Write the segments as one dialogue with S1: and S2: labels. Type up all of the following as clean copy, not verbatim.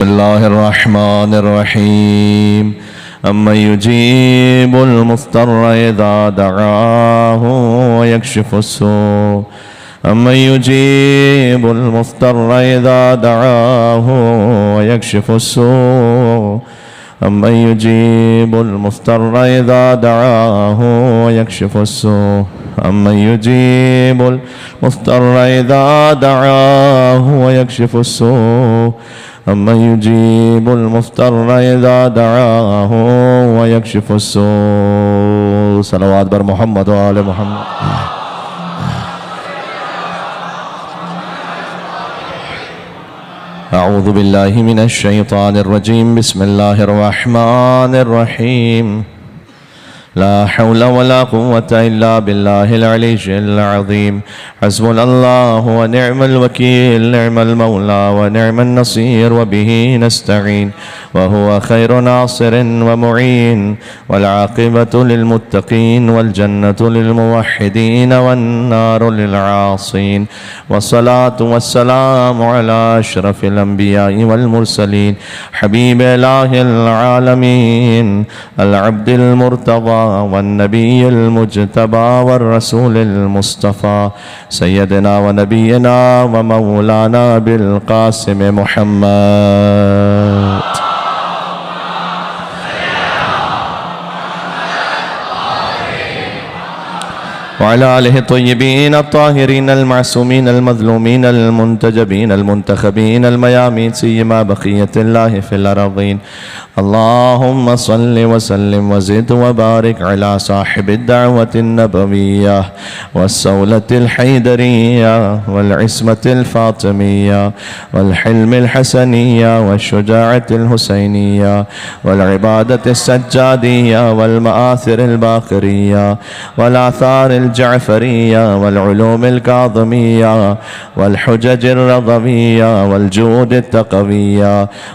S1: बिस्मिल्लाहिर्रहमानिर्रहीम अम्मन युजीबुल मुफ्तर्र इज़ा दआहु व यक्शिफुस्सूअ अम्मन युजीबुल मुफ्तर्र इज़ा दआहु व यक्शिफुस्सूअ अम्मन युजीबुल मुफ्तर्र इज़ा दआहु व यक्शिफुस्सूअ अम्मन युजीबुल मुफ्तर्र इज़ा दआहु व यक्शिफुस्सूअ अम्मन युजीबुल मुफ्तर्र इज़ा दआहु व यक्शिफुस्सूअ। सलवात बर मोहम्मद व आले मोहम्मद। अऊज़ु बिल्लाहि मिनश शैतानिर रजीम। बिस्मिल्लाहिर रहमानिर रहीम। ला हौला वला कुव्वता इल्ला बिल्लाहिल अलिय्यिल अज़ीम। हस्बुनल्लाहु व निअमल वकील, निअमल मौला व निअमन नसीर व बिही नस्तईन व हुवा खैरु नासिरिन व मुईन वल आक़िबतु लिल मुत्तक़ीन वल जन्नतु लिल मुवह्हिदीन वन नारु लिल आसीन। वस्सलातु वस्सलामु अला अशरफिल अंबिया'i वल मुरसलीन हबीब इलाहिल आलमीन अल अब्दिल मुर्तज़ा वन नबिय्यिल मुज्तबा वर रसूलिल मुस्तफ़ा सय्यदना व नबीना व मौलाना बिल क़ासिम मुहम्मद। वअला आलिहि तय्यबीन अत्ताहिरीन अलमासूमीन अलमज़लूमीन अलमुंतजबीन अलमुंतखबीन अलमयामीन सिय्यमा बक़ियतिल्लाहि फिल अर्ज़ीन। अल्लाहुम्मा सल्लि व सल्लिम व ज़िद व बारिक अला साहिबिद दअवतिन नबविय्या वस्सौलतिल हैदरिय्या वल इस्मतिल फ़ातिमिय्या वल हिल्मिल हसनिय्या वश्शुजाअतिल हुसैनिय्या वल इबादतिस सज्जादिय्या वल मआसिरिल बाक़िरिय्या वल आसारिल जाफ़रिय्या वल उलूमिल काज़िमिय्या वल हुज्जजिर रज़विय्या वल जूदित तक़विय्या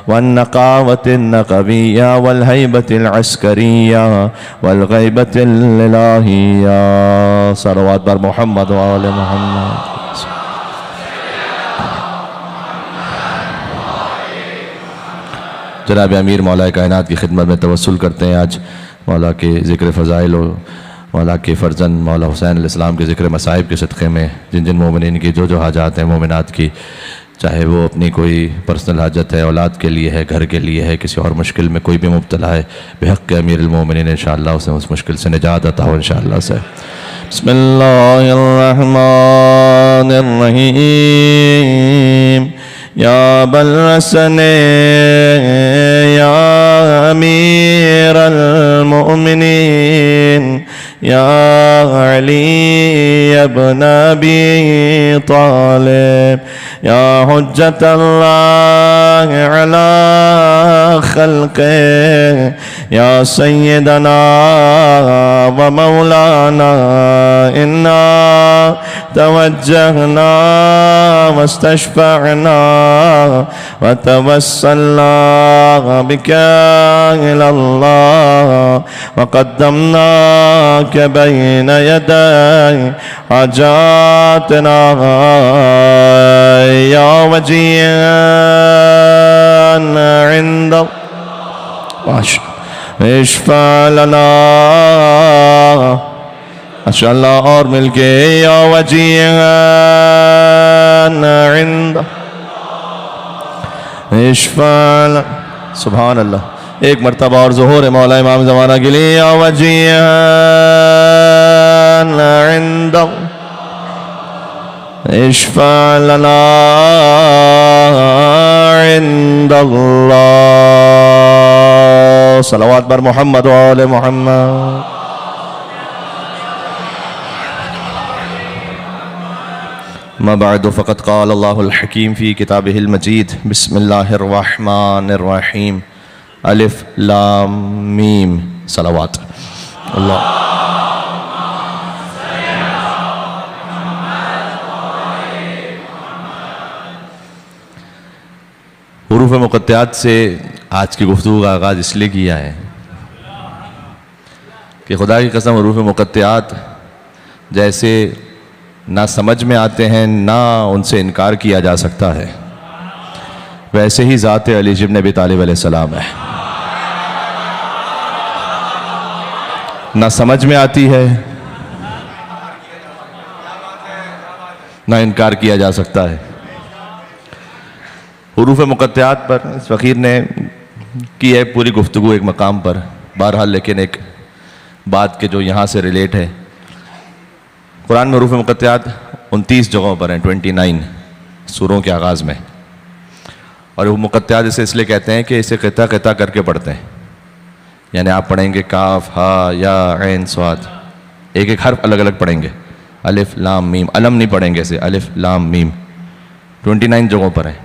S1: वन नक़ावतिन नक़विय्या वल हैबतिल अस्करिय्या वल ग़ैबतिल इलाहिय्या। सलवात बर मोहम्मद व आले मोहम्मद। जनाब अमीर मौला कायनात की खिदमत में तवस्सुल करते हैं। आज मौला के ज़िक्र फ़ज़ाइल और मौला के फ़र्जंद मौला हुसैन अलैहिस्सलाम के ज़िक्र मसाइब के सदक़े में जिन जिन मोमिनीन की जो जो हाजात हैं मोमिनात की, चाहे वो अपनी कोई पर्सनल हाजत है, औलाद के लिए है, घर के लिए है, किसी और मुश्किल में कोई भी मुब्तला है, बेहक़ अमीरुल मोमिनीन इंशाअल्लाह उसे उस मुश्किल से निजात अता हो इंशाअल्लाह से। बिस्मिल्लाहिर्रहमानिर्रहीम। या बलरसने या अमीरल मोमिनीन या अली इब्न अबी तालिब या हुज्जतल्लाह अला खल्क़े या सय्यदना व मौलाना इन्ना तवज्जहना वस्तशफ़अना व तवस्सलना बिका इलल्लाह व क़द्दमनाका बैन यदै हाजातना या वजीअन इंदल्लाह इश्फ़ा लना माशाअल्लाह। और मिलके या वजीअन इंदल्लाह इश्फ़ा लना। सुभान अल्लाह। एक मरतबा और ज़ुहूर मौला इमाम ज़माना के लिए या वजीअन इंदल्लाह इश्फ़ा लना इंदल्लाह। सलवात बर मोहम्मद व आले मोहम्मद। मा बअद फ़क़द क़ाल अल्लाहुल हकीम फ़ी किताबिहिल मजीद। बिस्मिल्लाहिर्रहमानिर्रहीम। अलिफ लाम मीम। सलावत अल्लाह। हुरूफ़ मुक़त्तआत से आज की गुफ्तगू का आगाज़ इसलिए किया है कि खुदा की कसम हुरूफ़ मुक़त्तआत जैसे ना समझ में आते हैं ना उनसे इनकार किया जा सकता है, वैसे ही ज़ात अली इब्न अबी तालिब अलैहिस्सलाम है। ना समझ में आती है, ना इनकार किया जा सकता है। हुरूफ मुक़त्तआत पर इस फ़कीर ने की है पूरी गुफ्तगू एक मकाम पर, बहरहाल लेकिन एक बात के जो यहाँ से रिलेट है, कुरान में हुरूफ मुक़त्तआत 29 जगहों पर हैं, 29 सूरों के आगाज़ में। और वो मुक़त्तआत इसे इसलिए कहते हैं कि इसे क़िता क़िता करके पढ़ते हैं, यानी आप पढ़ेंगे काफ हा या ऐन स्वाद, एक एक हर्फ अलग अलग पढ़ेंगे, अलिफ लाम मीम, अलम नहीं पढ़ेंगे इसे, अलिफ लाम मीम 29 जगहों पर है।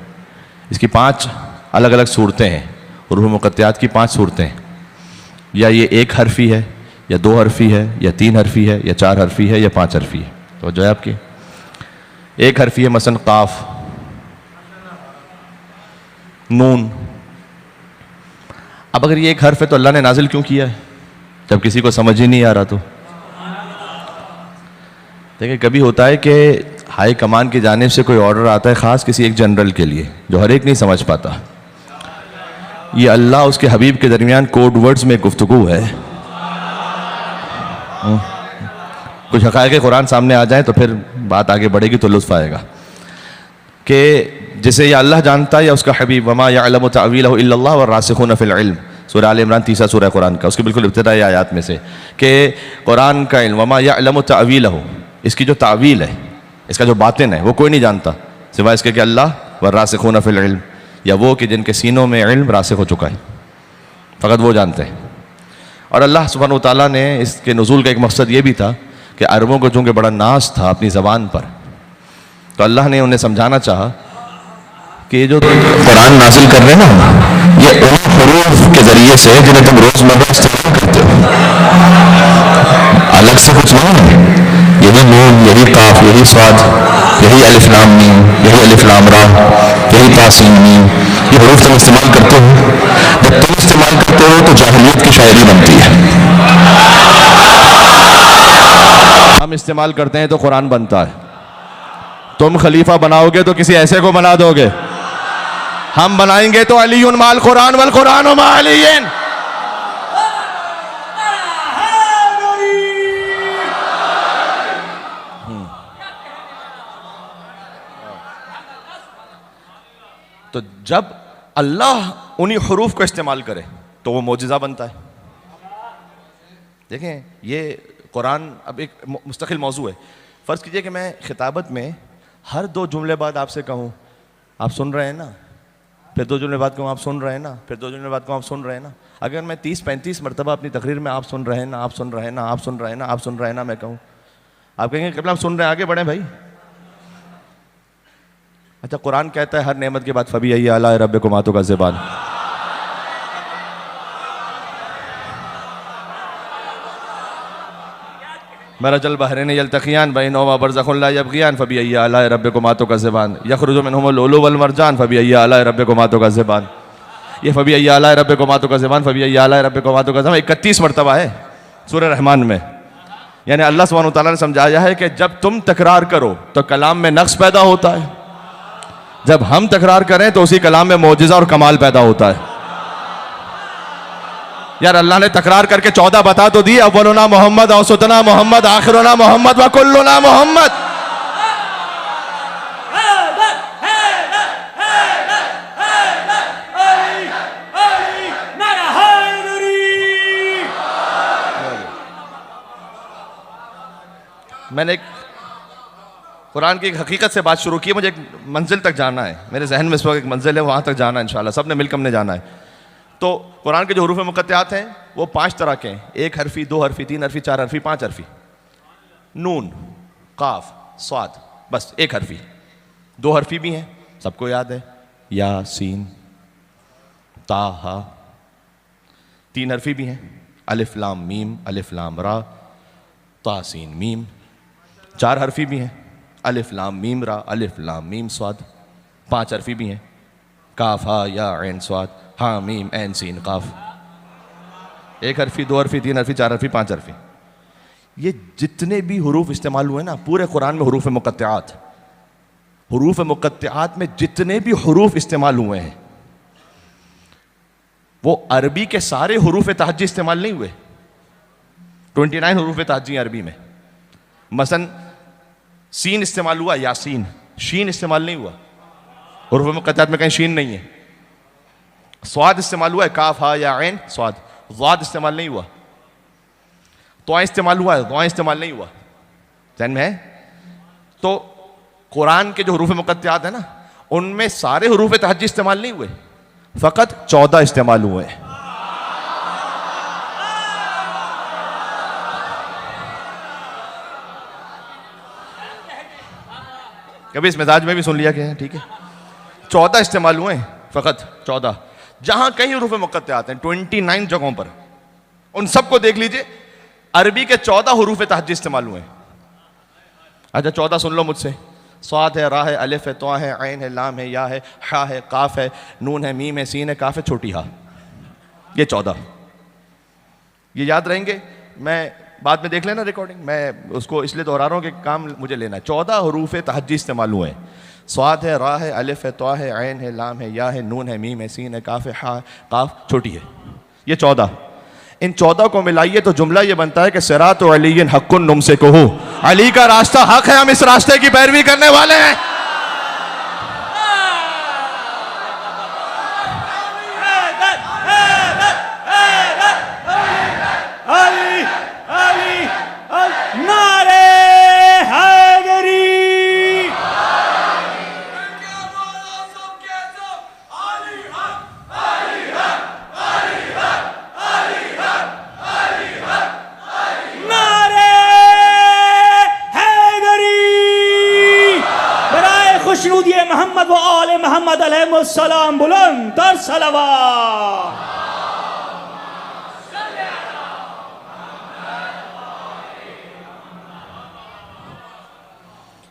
S1: इसकी 5 अलग अलग सूरतें हैं, हुरूफ मुक़त्तआत की 5 सूरतें हैं। या ये एक हरफी है, या 2 हरफी है, या 3 हरफी है, या 4 हरफी है, या 5 हरफी है। तो जो है आपकी एक हरफी है, मसलन काफ, नून। अब अगर ये एक हर्फ है तो अल्लाह ने नाजिल क्यों किया है जब किसी को समझ ही नहीं आ रहा? तो देखिए, कभी होता है कि हाई कमान की जानिब से कोई ऑर्डर आता है ख़ास किसी एक जनरल के लिए, जो हर एक नहीं समझ पाता। ये अल्लाह उसके हबीब के दरमियान कोड वर्ड्स में गुफ्तगू है। कुछ हक़ाइक़ कुरान सामने आ जाए तो फिर बात आगे बढ़ेगी तो लुत्फ़ आएगा कि जिसे या अल्लाह जानता है या उसका हबीब। वमा यअलमु तअवीलहु इल्लल्लाह वर्रासिखून फिल इल्म, सूरह आल इमरान 3 सूरह कुरान का, उसकी बिल्कुल इब्तिदाई आयात में से कि कुरान का इल्म, वमा यअलमु तअवीलहु, इसकी जो तावील है, इसका जो बातिन है, वो कोई नहीं जानता सिवाय इसके कि अल्लाह, वर्रासिखून फिल इल्म, या वो कि जिनके सीनों में इल्म रासिख हो चुका है, फ़कत वो जानते हैं। और अल्लाह सुब्हानहू व तआला ने इसके नुज़ूल का एक मकसद ये भी था कि अरबों को चूँकि बड़ा नाज था अपनी ज़बान पर, तो अल्लाह ने उन्हें समझाना चाहा कि जो कुरान नाजिल कर रहे हैं ना, ये उन हुरूफ के ज़रिए से जिन्हें तुम रोज़मर्रा इस्तेमाल करते हो, अलग से कुछ नहीं है। यही नून, यही काफ, यही स्वाद, यही अलिफ लाम मीम, यही अलिफ लाम रा, यही तासीन मीम, ये हुरूफ तुम इस्तेमाल करते हो। जब तुम इस्तेमाल करते हो तो जाहिलियत की शायरी बनती है, हम इस्तेमाल करते हैं तो कुरान बनता है। तुम खलीफा बनाओगे तो किसी ऐसे को बना दोगे, हम बनाएंगे तो अलीयुन माल कुरान वल कुरान मा अलीयन। तो जब अल्लाह उन्हीं हुरूफ को इस्तेमाल करे तो वो मोजिज़ा बनता है। देखें, ये कुरान अब एक मुस्तकिल मौजू है। फ़र्ज़ कीजिए कि मैं खिताबत में हर 2 जुमले बाद आपसे कहूँ आप सुन रहे हैं ना, फिर 2 जुमले बाद कहूँ आप सुन रहे हैं ना, फिर 2 जुमले बाद कहूँ आप सुन रहे हैं ना। अगर मैं 30-35 मरतबा अपनी तकरीर में आप सुन रहे हैं ना, आप सुन रहे हैं ना, आप सुन रहे हैं ना, आप सुन रहे हैं ना मैं कहूँ, आप कहेंगे क़िबला आप सुन रहे हैं, आगे बढ़ें भाई। अच्छा, कुरान कहता है हर नेमत के बाद फ़बी आला रब्बिकुम का ज़बान। मरजल बहरैन यल्तक़ियान बैनहुमा बरज़ख़ुन ला यबग़ियान फ़बी आला रब्बिकुम का ज़बान। यख़रुजु मिनहुमुल लुलु वल मरजान फ़बी आला रब्बिकुम का ज़बान। ये फ़बी आला रब्बिकुम का ज़बान, फ़बी आला रब्बिकुम का ज़बान 31 मरतबा है सूरह रहमान में। यानी अल्लाह सुब्हानहू व तआला ने समझाया है कि जब तुम तकरार करो तो कलाम में नक़्स पैदा होता है, जब हम तकरार करें तो उसी कलाम में मोजिज़ा और कमाल पैदा होता है। यार अल्लाह ने तकरार करके 14 बता तो दी, अव्वलुना मोहम्मद, औसतुना मोहम्मद, आखिरुना मोहम्मद व कुल्लुना मोहम्मद। मैंने एक कुरान की एक हकीकत से बात शुरू की, मुझे एक मंजिल तक जाना है, मेरे जहन में इस वक्त एक मंजिल है, वहाँ तक जाना है इंशाल्लाह, सब ने मिलकर हमने जाना है। तो कुरान के जो हुरूफ मुक़त्तआत हैं वो 5 तरह के हैं, 1 हरफी, 2 हरफी, 3 हरफी, 4 हरफी, 5 हरफी। नून, काफ, स्वाद, बस 1 हरफी। 2 हरफी भी हैं, सबको याद है, या सीन ताहा। 3 हरफी भी हैं, अलिफ लाम मीम, अलिफ लाम रा, तासीन मीम। 4 हरफी भी हैं, अलिफ लाम मीम रा, अलिफ लाम मीम स्वाद। 5 हरफी भी हैं, काफ हा या ऐन स्वाद, हाँ मीम ऐन सीन काफ। 1 हरफी, 2 हरफी, 3 हरफी, 4 हरफी, 5 हरफी। ये जितने भी हुरूफ इस्तेमाल हुए ना पूरे कुरान में हुरूफ मुक़त्तआत, हुरूफ मुक़त्तिआत में जितने भी हुरूफ इस्तेमाल हुए हैं वो अरबी के सारे हुरूफ तहज्जी इस्तेमाल नहीं हुए। 29 हुरूफ तहज्जी अरबी में। मसलन सीन इस्तेमाल हुआ, यासीन, शीन इस्तेमाल नहीं हुआ। हुरूफ मुक़त्तिआत में कहीं शीन नहीं है। स्वाद इस्तेमाल हुआ है, काफ हा या ऐन स्वाद। ज़ाद इस्तेमाल नहीं हुआ। तो इस्तेमाल हुआ है, दुआ इस्तेमाल नहीं हुआ। ध्यान में है? तो कुरान के जो हुरूफ मुक़त्तिआत है ना, उनमें सारे हुरूफ तहज्जी इस्तेमाल नहीं हुए, फ़कत 14 इस्तेमाल हुए हैं। कभी इस मिजाज में भी सुन लिया गया है, ठीक है। 14 इस्तेमाल हुए हैं, फ़कत 14। जहां कहीं हुरूफ मुक़त्तिआत हैं 29 जगहों पर, उन सबको देख लीजिए, अरबी के 14 हुरूफ तहज्जी इस्तेमाल हुए हैं। अच्छा 14 सुन लो मुझसे। स्वाद है, रा है, अलिफ है, तौ है, ऐन है, लाम है, या है, हा है, काफ है, नून है, मीम है, सीन है, काफ है, छोटी हा। ये 14 ये याद रहेंगे। मैं बाद में देख लेना रिकॉर्डिंग, मैं उसको इसलिए दोहरा रहा हूँ कि काम मुझे लेना है। 14 हुरूफ तहज्जी इस्तेमाल हुए हैं। स्वाद है, रा है, अलिफ है, तौ है, ऐन है, लाम है, या है, नून है, मीम है, सीन है, काफ है, हा, काफ छोटी है। ये 14। इन 14 को मिलाइए तो जुमला ये बनता है कि सिरात अलीय्यिन हक़्क़ुन नुमसिकुहु, अली का रास्ता हक है, हम इस रास्ते की पैरवी करने वाले हैं।
S2: मोहम्मद व आले मोहम्मद अलैहिस्सलाम बुलंद तर सलावत।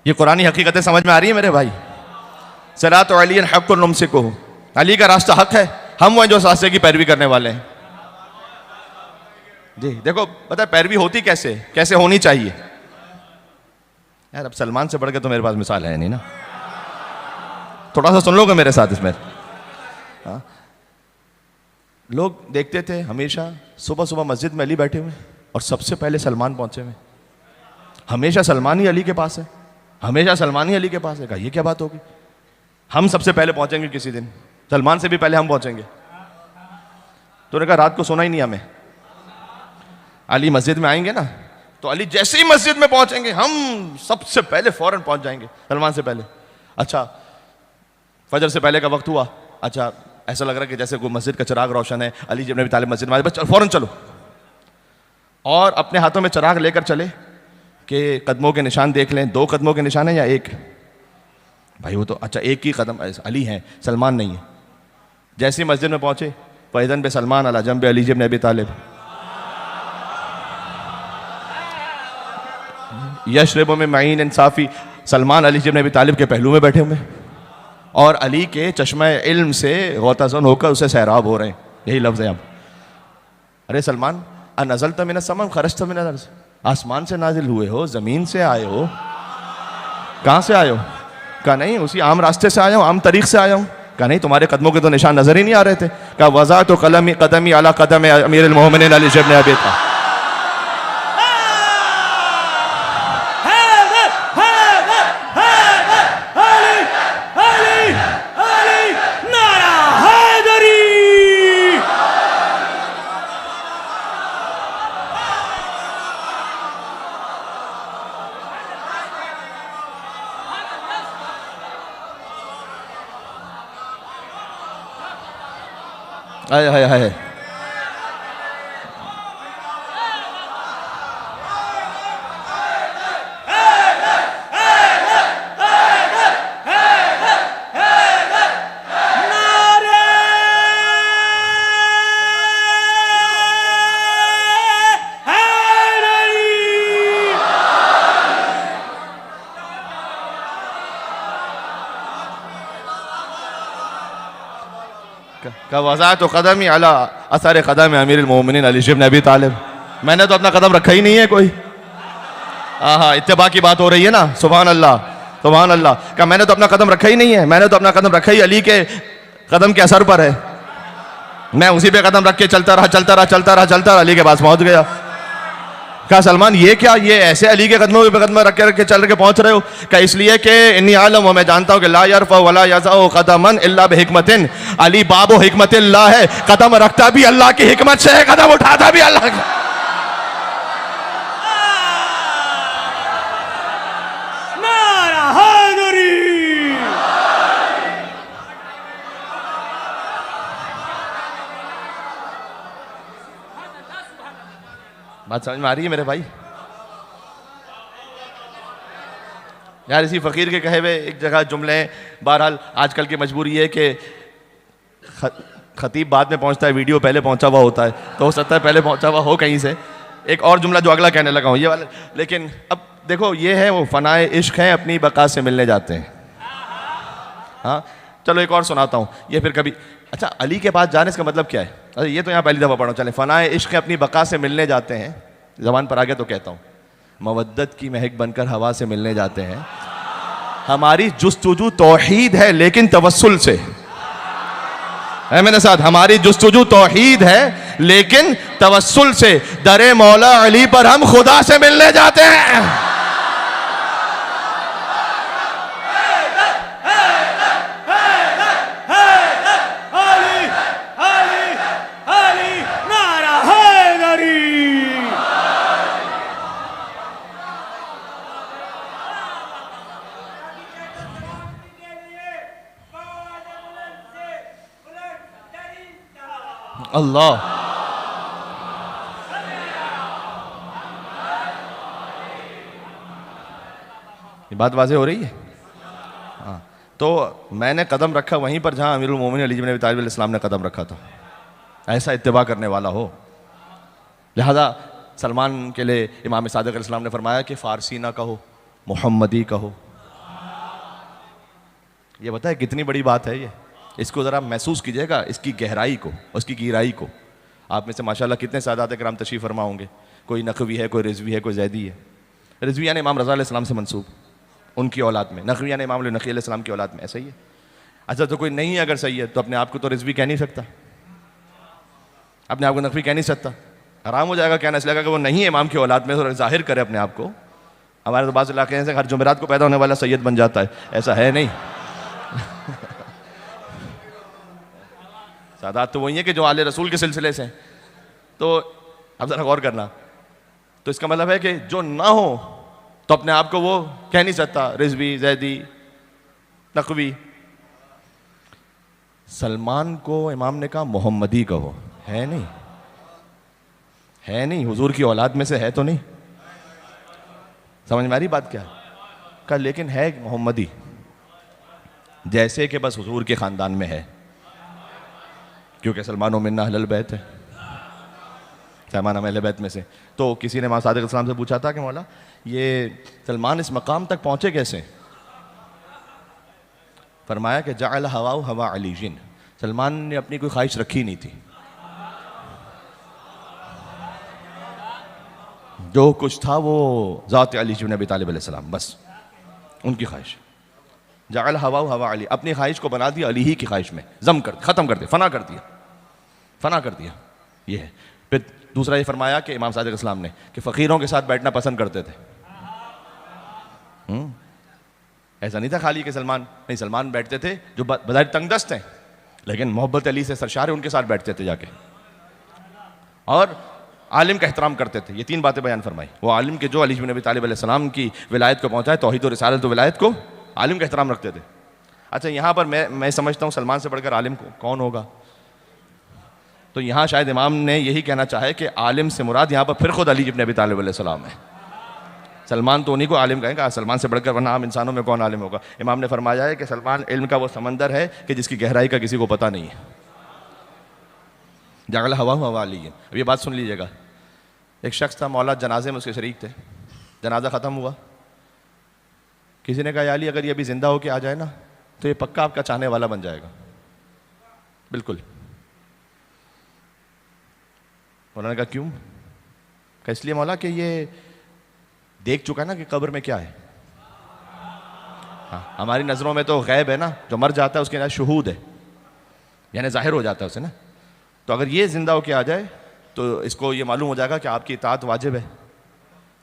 S1: ये कुरानी हकीकतें समझ में आ रही है मेरे भाई। सिरात अलीय्यिन हक़्क़ुन नुमसिकुहु, अली का रास्ता हक है, हम वो जो रास्ते की पैरवी करने वाले हैं। जी देखो, पता है पैरवी होती कैसे, कैसे होनी चाहिए। यार अब सलमान से बढ़ के तो मेरे पास मिसाल है नहीं ना, थोड़ा सा सुन लोगे मेरे साथ इसमें। हाँ? लोग देखते थे हमेशा सुबह सुबह मस्जिद में अली बैठे हुए और सबसे पहले सलमान पहुंचे हुए। हमेशा सलमान ही अली के पास है, हमेशा सलमान ही अली के पास है। कहा ये क्या बात होगी, हम सबसे पहले पहुंचेंगे किसी दिन, सलमान से भी पहले हम पहुंचेंगे। तो उन्होंने कहा रात को सोना ही नहीं हमें, अली मस्जिद में आएंगे ना तो अली जैसे ही मस्जिद में पहुंचेंगे हम सबसे पहले फौरन पहुंच जाएंगे सलमान से पहले। अच्छा फजर से पहले का वक्त हुआ, अच्छा ऐसा लग रहा है कि जैसे कोई मस्जिद का चिराग रोशन है, अली जब नबी तालिब मस्जिद में आए, बस फौरन चलो। और अपने हाथों में चिराग लेकर चले कि कदमों के निशान देख लें, 2 कदमों के निशान है या 1। भाई वो तो अच्छा एक ही कदम अली हैं, सलमान नहीं है। जैसे ही मस्जिद में पहुंचे, फैज़न बे सलमान अला जंबे अली जब नबी तालिब, यशरब में मईन इंसाफी, सलमान अली जब नबी तालिब के पहलू में बैठे हुए और अली के चश्मा इल्म से गौताज़न होकर उसे सैराब हो रहे हैं। यही लफ्ज़ है अब। अरे सलमान अनज़लत मिनस समा खरजत मिनल अर्ज़, आसमान से नाजिल हुए हो, ज़मीन से आए हो, कहाँ से आए हो? कहा नहीं उसी आम रास्ते से आया हूँ, आम तरीक़ से आया हूँ। कहा नहीं तुम्हारे कदमों के तो निशान नज़र ही नहीं आ रहे थे। कहा वज़ा तो कदमी अला कदम अमीरुल मोमिनीन अली इब्न अबी तालिब। हाय हाय हाय, का वज़ा तो कदम ही अला असर कदम अमीरुल मोमिनीन अली इब्न अबी तालिब। मैंने तो अपना कदम रखा ही नहीं है कोई। हाँ इत्तिबा की बात हो रही है ना, सुभान अल्लाह। सुभान अल्लाह। क्या मैंने तो अपना कदम रखा ही नहीं है, मैंने तो अपना कदम रखा ही अली के कदम के असर पर है। मैं उसी पे कदम रख के चलता रहा, अली के पास पहुंच गया। क्या सलमान ये क्या, ये ऐसे अली के कदमों पे कदम रख के चल के पहुंच रहे हो? क्या इसलिए कि इन्नी आलम, मैं जानता हूं कि ला यरफा वला यज़उ कदमन इल्ला बिहिकमतिन, अली बाबो हिकमतिल्लाह है, कदम रखता भी अल्लाह की हिकमत से है, कदम उठाता भी अल्लाह की।
S2: नारा हैदरी।
S1: बात समझ में आ रही है मेरे भाई? यार इसी फकीर के कहे हुए एक जगह जुमले। बहरहाल आजकल की मजबूरी है कि खतीब बाद में पहुंचता है, वीडियो पहले पहुंचा हुआ होता है, तो हो सकता है पहले पहुंचा हुआ हो कहीं से। एक और जुमला जो अगला कहने लगा हूं ये वाला, लेकिन अब देखो ये है वो फनाए इश्क हैं, अपनी बका से मिलने जाते हैं। हाँ चलो एक और सुनाता हूँ, ये फिर कभी। अच्छा अली के पास जाने का मतलब क्या है? अरे ये तो यहाँ पहली दफ़ा पढ़ो, चले। फनाए इश्क अपनी बका से मिलने जाते हैं, ज़बान पर आ गया तो कहता हूँ। मवद्दत की महक बनकर हवा से मिलने जाते हैं। हमारी जुस्तुजू तौहीद है लेकिन तवस्सुल से है मेरे साथ। हमारी जुस्तुजू तौहीद है लेकिन तवस्सुल से, दरे मौला अली पर हम खुदा से मिलने जाते हैं। अल्लाह। ये बात वाज़ेह हो रही है? हाँ तो मैंने कदम रखा वहीं पर जहां अमीरुल मोमिनीन अली इब्न अबी तालिब अलैहिस्सलाम ने कदम रखा था। ऐसा इत्तिबा करने वाला हो। लिहाजा सलमान के लिए इमाम सादिक अलैहिस्सलाम ने फरमाया कि फ़ारसी ना कहो, मुहम्मदी कहो। ये बताए कितनी बड़ी बात है ये। इसको ज़रा महसूस कीजिएगा, इसकी गहराई को, उसकी गहराई को। आप में से माशाल्लाह कितने सादात किराम तशरीफ़ फरमा होंगे। कोई नकवी है, कोई रिजवी है, कोई जैदी है। रिजविया ने इमाम रज़ा अलैहिस्सलाम से मंसूब, उनकी औलाद में। नकविया ने इमाम नकी अलैहिस्सलाम की औलाद में। ऐसा ही है। अच्छा तो कोई नहीं अगर सही है तो अपने आप को तो रिजवी कह नहीं सकता, अपने आप को नकवी कह नहीं सकता। आराम हो जाएगा कहना, इसलिए कि वो नहीं है इमाम की औलाद में, तो जाहिर करे अपने आप को। हमारे तो बाज़ इलाके से हर जुमेरात को पैदा होने वाला सैयद बन जाता है, ऐसा है नहीं। सादात तो वही है कि जो आले रसूल के सिलसिले से। तो अब ज़रा गौर करना, तो इसका मतलब है कि जो ना हो तो अपने आप को वो कह नहीं सकता रिजवी, जैदी, नकवी। सलमान को इमाम ने कहा मोहम्मदी कहो, है नहीं, है नहीं, हुजूर की औलाद में से है तो नहीं। समझ में आ रही बात क्या का? लेकिन है मोहम्मदी, जैसे कि बस हुजूर के ख़ानदान में है, क्योंकि सलमान मिन्ना अहलुल बैत है, सलमान अहले बैत में से। तो किसी ने इमाम सादिक अलैहिस्सलाम से पूछा था कि मौला ये सलमान इस मकाम तक पहुँचे कैसे? फरमाया कि जअल हवाउ हवा अलीजिन, सलमान ने अपनी कोई ख्वाहिश रखी नहीं थी। जो कुछ था वो ज़ात अली इब्न अबी तालिब अलैहिस्सलाम, बस उनकी ख्वाहिश। जअल हवाउ हवा अली, अपनी ख्वाहिश को बना दिया अली ही की ख्वाहिश में, जम कर ख़त्म कर दिया, फना कर दिया, फना कर दिया। ये है। फिर दूसरा ये फरमाया कि इमाम सादिक अलैहिस्सलाम ने कि फ़कीरों के साथ बैठना पसंद करते थे। ऐसा नहीं था खाली कि सलमान, नहीं, सलमान बैठते थे जो बज़ाहिर तंगदस्त हैं लेकिन मोहब्बत अली से सरशार है, उनके साथ बैठते थे जाके, और आलिम का एहतराम करते थे। ये तीन बातें बयान फरमाई। वो आलिम के जो अली इब्न अबी तालिब अलैहिस्सलाम की विलायत को पहुँचाए, तौहीद और रिसालत और विलायत को, आलिम का एहतराम रखते थे। अच्छा यहाँ पर मैं समझता हूँ सलमान से बढ़कर आलिम कौन होगा? तो यहाँ शायद इमाम ने यही कहना चाहे कि आलिम से मुराद यहाँ पर फिर खुद अली इब्न अबी तालिब अलैहिस्सलाम है। सलमान तो उन्हीं को आलिम कहेंगे, सलमान से बढ़कर वरना आम इंसानों में कौन आलिम होगा? इमाम ने फरमाया है कि सलमान इल्म का वो समंदर है कि जिसकी गहराई का किसी को पता नहीं है। जअल हवाहु हवा अली। अब ये बात सुन लीजिएगा। एक शख्स था, मौला जनाजे में उसके शरीक थे, जनाजा ख़त्म हुआ, किसी ने कहा या अली अगर ये अभी ज़िंदा होकर आ जाए ना तो ये पक्का आपका चाहने वाला बन जाएगा, बिल्कुल। मौला ने कहा क्यों? कहा इसलिए मौला कि ये देख चुका है ना कि कब्र में क्या है। हाँ, हमारी नज़रों में तो गैब है ना, जो मर जाता है उसके अंदर शुहूद है, यानी जाहिर हो जाता है उसे ना। तो अगर ये जिंदा होके आ जाए तो इसको ये मालूम हो जाएगा कि आपकी इताअत वाजिब है,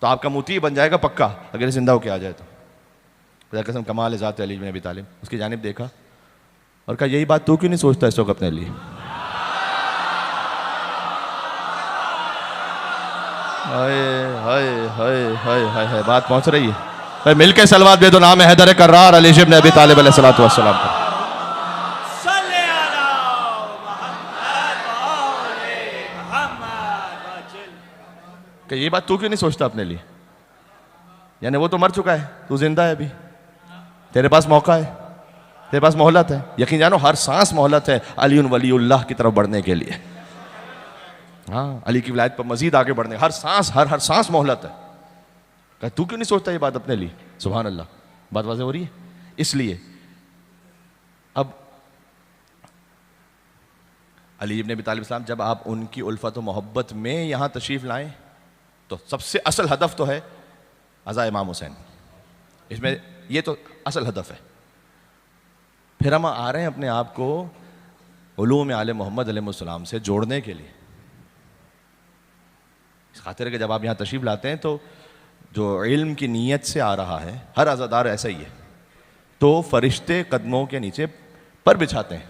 S1: तो आपका मुती बन जाएगा पक्का अगर जिंदा होके आ जाए तो। खुदा कसम कमाल ज़ात अली बिन अबी तालिब, उसकी जानिब देखा और कहा यही बात तू क्यों नहीं सोचता इस वक्त अपने लिए। हाय हाय हाय हाय हाय हाय, बात पहुंच रही है भाई। मिलके सलवात दे दो, नाम है हैदर कर्रार अली इब्न अबी तालिब अलैहिस्सलातु वस्सलाम का।
S2: सल्ले अला मुहम्मद व आले मुहम्मद वजल।
S1: कि ये बात तू क्यों नहीं सोचता अपने लिए, यानी वो तो मर चुका है, तू जिंदा है अभी, तेरे पास मौका है, तेरे पास मोहलत है। यकीन जानो हर सांस मोहलत है अली वलीउल्लाह की तरफ बढ़ने के लिए। हाँ, अली की विलायत पर मजीद आगे बढ़ने, हर सांस मोहलत है। कहा तू क्यों नहीं सोचता ये बात अपने लिए। सुभान अल्लाह, बात वाज़ेह हो रही है। इसलिए अब अली इब्न अबी तालिब इस्लाम जब आप उनकी उल्फत व मोहब्बत में यहाँ तशरीफ़ लाएं तो सबसे असल हदफ तो है अज़ा इमाम हुसैन, इसमें ये तो असल हदफ है। फिर हम आ रहे हैं अपने आप को उलूम आले मोहम्मद अलैहिस्सलाम से जोड़ने के लिए। इस खातिर के जब आप यहाँ तशरीफ़ लाते हैं तो जो इल्म की नीयत से आ रहा है, हर अज़ादार ऐसा ही है, तो फरिश्ते कदमों के नीचे पर बिछाते हैं।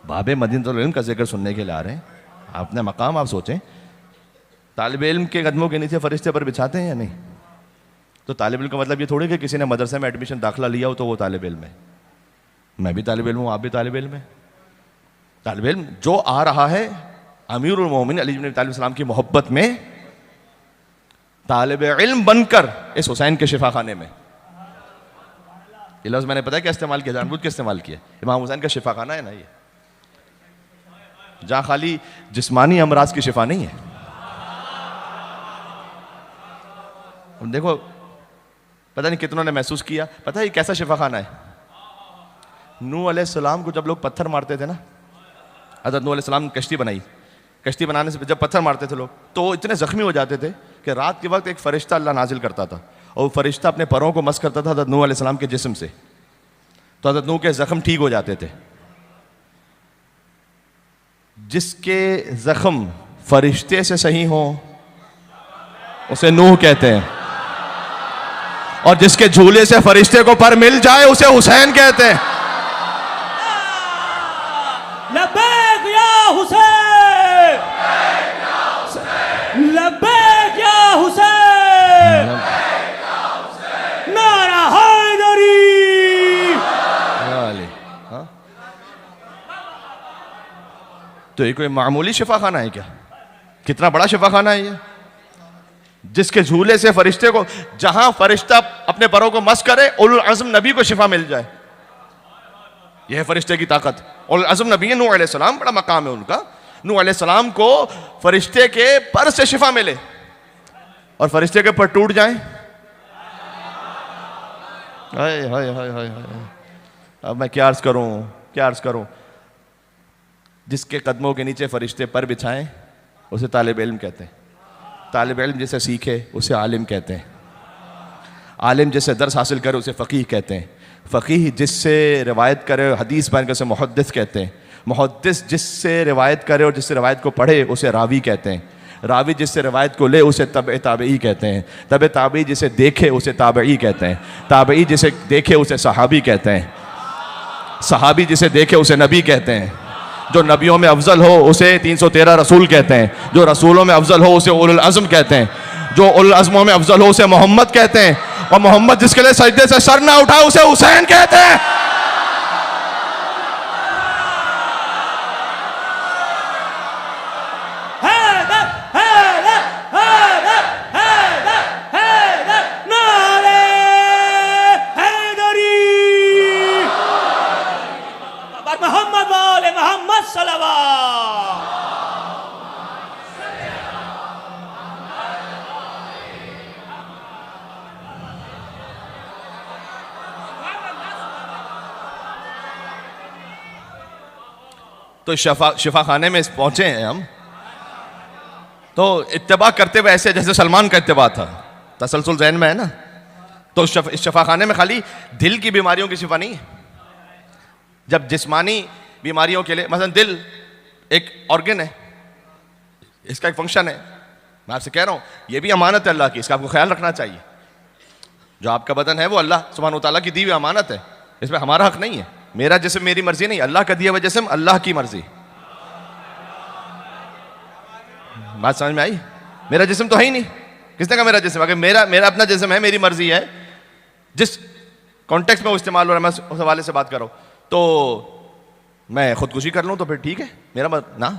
S1: बाबे मदीनतुल इल्म का जिक्र सुनने के लिए आ रहे हैं, अपने मकाम आप सोचें, तालिब इल्म के कदमों के नीचे फरिश्ते पर बिछाते हैं या नहीं। तो तालिब इल्म का मतलब ये थोड़ी कि किसी ने मदरसे में एडमिशन दाखिला लिया हो तो वो तालिब इल्म है। मैं भी तालिब इल्म हूँ, आप भी तालिब इल्म है। तालिब इल्म जो आ रहा है अमीरुल मोमिनीन अली इब्न अबी तालिब सलाम की मोहब्बत में तालिब इल्म बनकर इस हुसैन के शिफा खाने में, ये लफ्ज़ मैंने पता है क्या इस्तेमाल किया, जानबूझ के इस्तेमाल किया। इमाम हुसैन का शिफा खाना है ना ये, जहाँ खाली जिस्मानी अमराज की शिफा नहीं है। देखो पता नहीं कितनों ने महसूस किया, पता है ये कैसा शिफा खाना है। नूह अलैहिस्सलाम को जब लोग पत्थर मारते थे ना, हज़रत नूह अलैहिस्सलाम ने कश्ती बनाई, कश्ती बनाने से जब पत्थर मारते थे लोग तो वो इतने ज़ख्मी हो जाते थे कि रात के वक्त एक फ़रिश्ता अल्लाह नाजिल करता था और वो फ़रिश्ता अपने परों को मस करता था हज़रत नूह अलैहिस्सलाम के जिस्म से, तो हज़रत नूह के ज़ख्म ठीक हो जाते थे। जिसके ज़ख्म फ़रिश्ते से सही हो उसे नूह कहते हैं, और जिसके झूले से फरिश्ते को पर मिल जाए उसे हुसैन कहते हैं।
S2: लब्बैक या हुसैन, लब्बैक या हुसैन, नारा हैदरी।
S1: हाँ? तो ये कोई मामूली शिफा खाना है क्या, कितना बड़ा शिफा खाना है ये। जिसके झूले से फरिश्ते को, जहां फरिश्ता अपने परों को मस करे उलुल अज़्म नबी को शिफा मिल जाए, यह है फरिश्ते की ताकत। उलुल अज़्म नबी नूह अलैहिस्सलाम, बड़ा मकाम है उनका। नूह अलैहिस्सलाम को फरिश्ते के पर से शिफा मिले और फरिश्ते के पर टूट जाए, हाय हाय हाय हाय हाय। अब मैं क्या अर्ज करूं, क्या अर्ज करूं। जिसके कदमों के नीचे फरिश्ते पर बिछाएं उसे तालिब इल्म कहते हैं। तालिब इल्म जिसे सीखे उसे आलिम कहते हैं। आलिम जिसे दर्स हासिल करे उसे फ़कीह कहते हैं। फ़कीह जिससे रिवायत करे हदीस बयान करे उसे मुहद्दिस कहते हैं। मुहद्दिस जिससे रिवायत करे और जिससे रिवायत को पढ़े उसे रावी कहते हैं। रावी जिससे रिवायत को ले उसे तबे ताबई कहते हैं। तबे ताबई जिसे देखे उसे ताबई कहते हैं। ताबई जिसे देखे उसे सहाबी कहते हैं। सहाबी जिसे देखे उसे नबी कहते हैं। जो नबियों में अफजल हो उसे 313 रसूल कहते हैं। जो रसूलों में अफजल हो उसे उलुल अज़्म कहते हैं। जो उलुल अज़्मों में अफजल हो उसे मोहम्मद कहते हैं। और मोहम्मद जिसके लिए सजदे से सर ना उठाए उसे हुसैन कहते हैं।
S2: हैदर हैदर हैदर हैदर हैदर, नारे हैदरी। मोहम्मद वाले मोहम्मद सल्लल्लाहु।
S1: तो शिफा खाने में पहुंचे हैं हम, तो इत्तिबा करते हुए ऐसे जैसे सलमान का इत्तिबा था। तसलसल ज़हन में है ना। तो इस शफाखाने में खाली दिल की बीमारियों की शिफा नहीं है। जब जिस्मानी बीमारियों के लिए, मसलन दिल एक ऑर्गन है, इसका एक फंक्शन है, मैं आपसे कह रहा हूं यह भी अमानत है अल्लाह की, इसका आपको ख्याल रखना चाहिए। जो आपका बदन है वो अल्लाह सुब्हानहू तआला की दी हुई अमानत है, इसमें हमारा हक नहीं है। मेरा जिस्म मेरी मर्जी नहीं, अल्लाह का दिया हुआ जिस्म अल्लाह की मर्जी। बात समझ में आई? मेरा जिस्म तो है ही नहीं, किसने कहा मेरा जिस्म? अगर मेरा अपना जिस्म है, मेरी मर्जी है, जिस कॉन्टेक्स्ट में वो इस्तेमाल हो रहा है, मैं उस हवाले से बात कर रहा हूं। तो मैं खुदकुशी कर लूं तो फिर ठीक है, मेरा ना,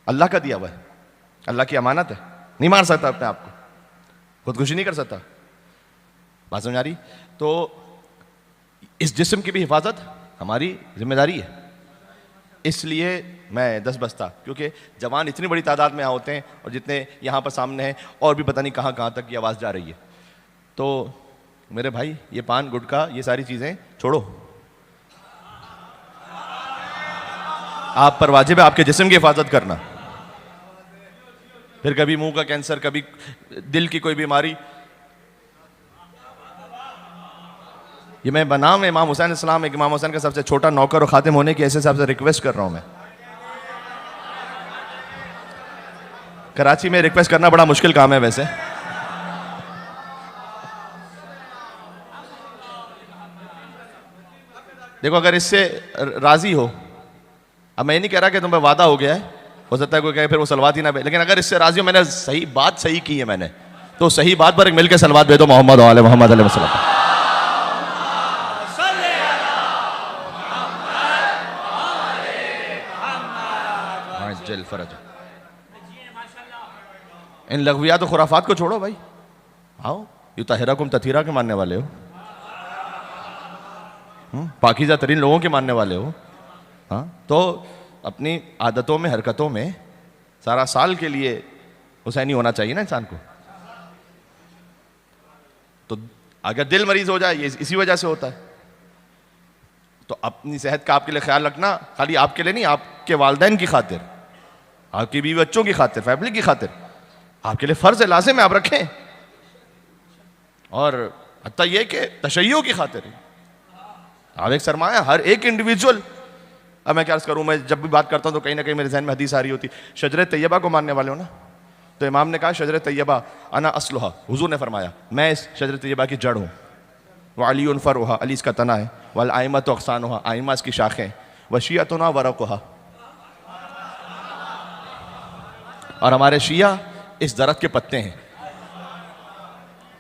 S1: अल्लाह का दिया हुआ है, अल्लाह की अमानत है, नहीं मार सकता अपने आप को, खुदकुशी नहीं कर सकता। बात समझ आ रही? तो इस जिस्म की भी हिफाजत हमारी जिम्मेदारी है। इसलिए मैं 10 बजता, क्योंकि जवान इतनी बड़ी तादाद में यहाँ होते हैं और जितने यहाँ पर सामने हैं और भी पता नहीं कहाँ कहाँ तक की आवाज़ जा रही है। तो मेरे भाई ये पान गुटखा ये सारी चीज़ें छोड़ो, आप पर वाजिब है आपके जिस्म की हिफाजत करना। फिर कभी मुंह का कैंसर, कभी दिल की कोई बीमारी। ये मैं बनाम इमाम हुसैन इस्लाम, एक इमाम हुसैन का सबसे छोटा नौकर और खातिम होने की ऐसे हिसाब से रिक्वेस्ट कर रहा हूं मैं। कराची में रिक्वेस्ट करना बड़ा मुश्किल काम है वैसे। देखो अगर इससे राजी हो, अब मैं ये नहीं कह रहा कि तुम पे वादा हो गया है, हो सकता है कोई कहे फिर वो सलवात ही ना भेजे, लेकिन अगर इससे राजी हो, मैंने सही बात सही की है मैंने, तो सही बात पर एक मिलकर सलवात भेजो मोहम्मद वाले मोहम्मद अलैहि वसल्लम। फरज इन लग़वियात और खुराफात को छोड़ो भाई, आओ युताहिराकुम तथीरा के मानने वाले हो, पाकीज़ा तरीन लोगों के मानने वाले हो। हाँ, तो अपनी आदतों में हरकतों में सारा साल के लिए हुसैनी होना चाहिए ना इंसान को। तो अगर दिल मरीज हो जाए, ये इसी वजह से होता है, तो अपनी सेहत का आपके लिए ख्याल रखना, खाली आपके लिए नहीं, आपके वालिदैन की खातिर, आपकी बीवी बच्चों की खातिर, फैमिली की खातिर आपके लिए फर्ज है, लाजिम है आप रखें। और हत्ता यह कि तशय्यो की खातिर आप एक सरमाया, हर एक इंडिविजुअल। अब मैं क्या अर्ज करूं, मैं जब भी बात करता हूं तो कहीं ना कहीं मेरे जहन में हदीस आ रही होती, शजरे तैयबा को मानने वाले हो ना, तो इमाम ने कहा शजरे तैयबा अना अस्लुहा, हुजूर ने फरमाया मैं इस शजरे तैयबा की जड़ हूं, व अली फरुहा, अली इसका तना है, वल आइमत अक़सानुहा, आइमा इसकी शाखें, व शियतुना वरक़ुहा, और हमारे शिया इस दरख्त के पत्ते हैं।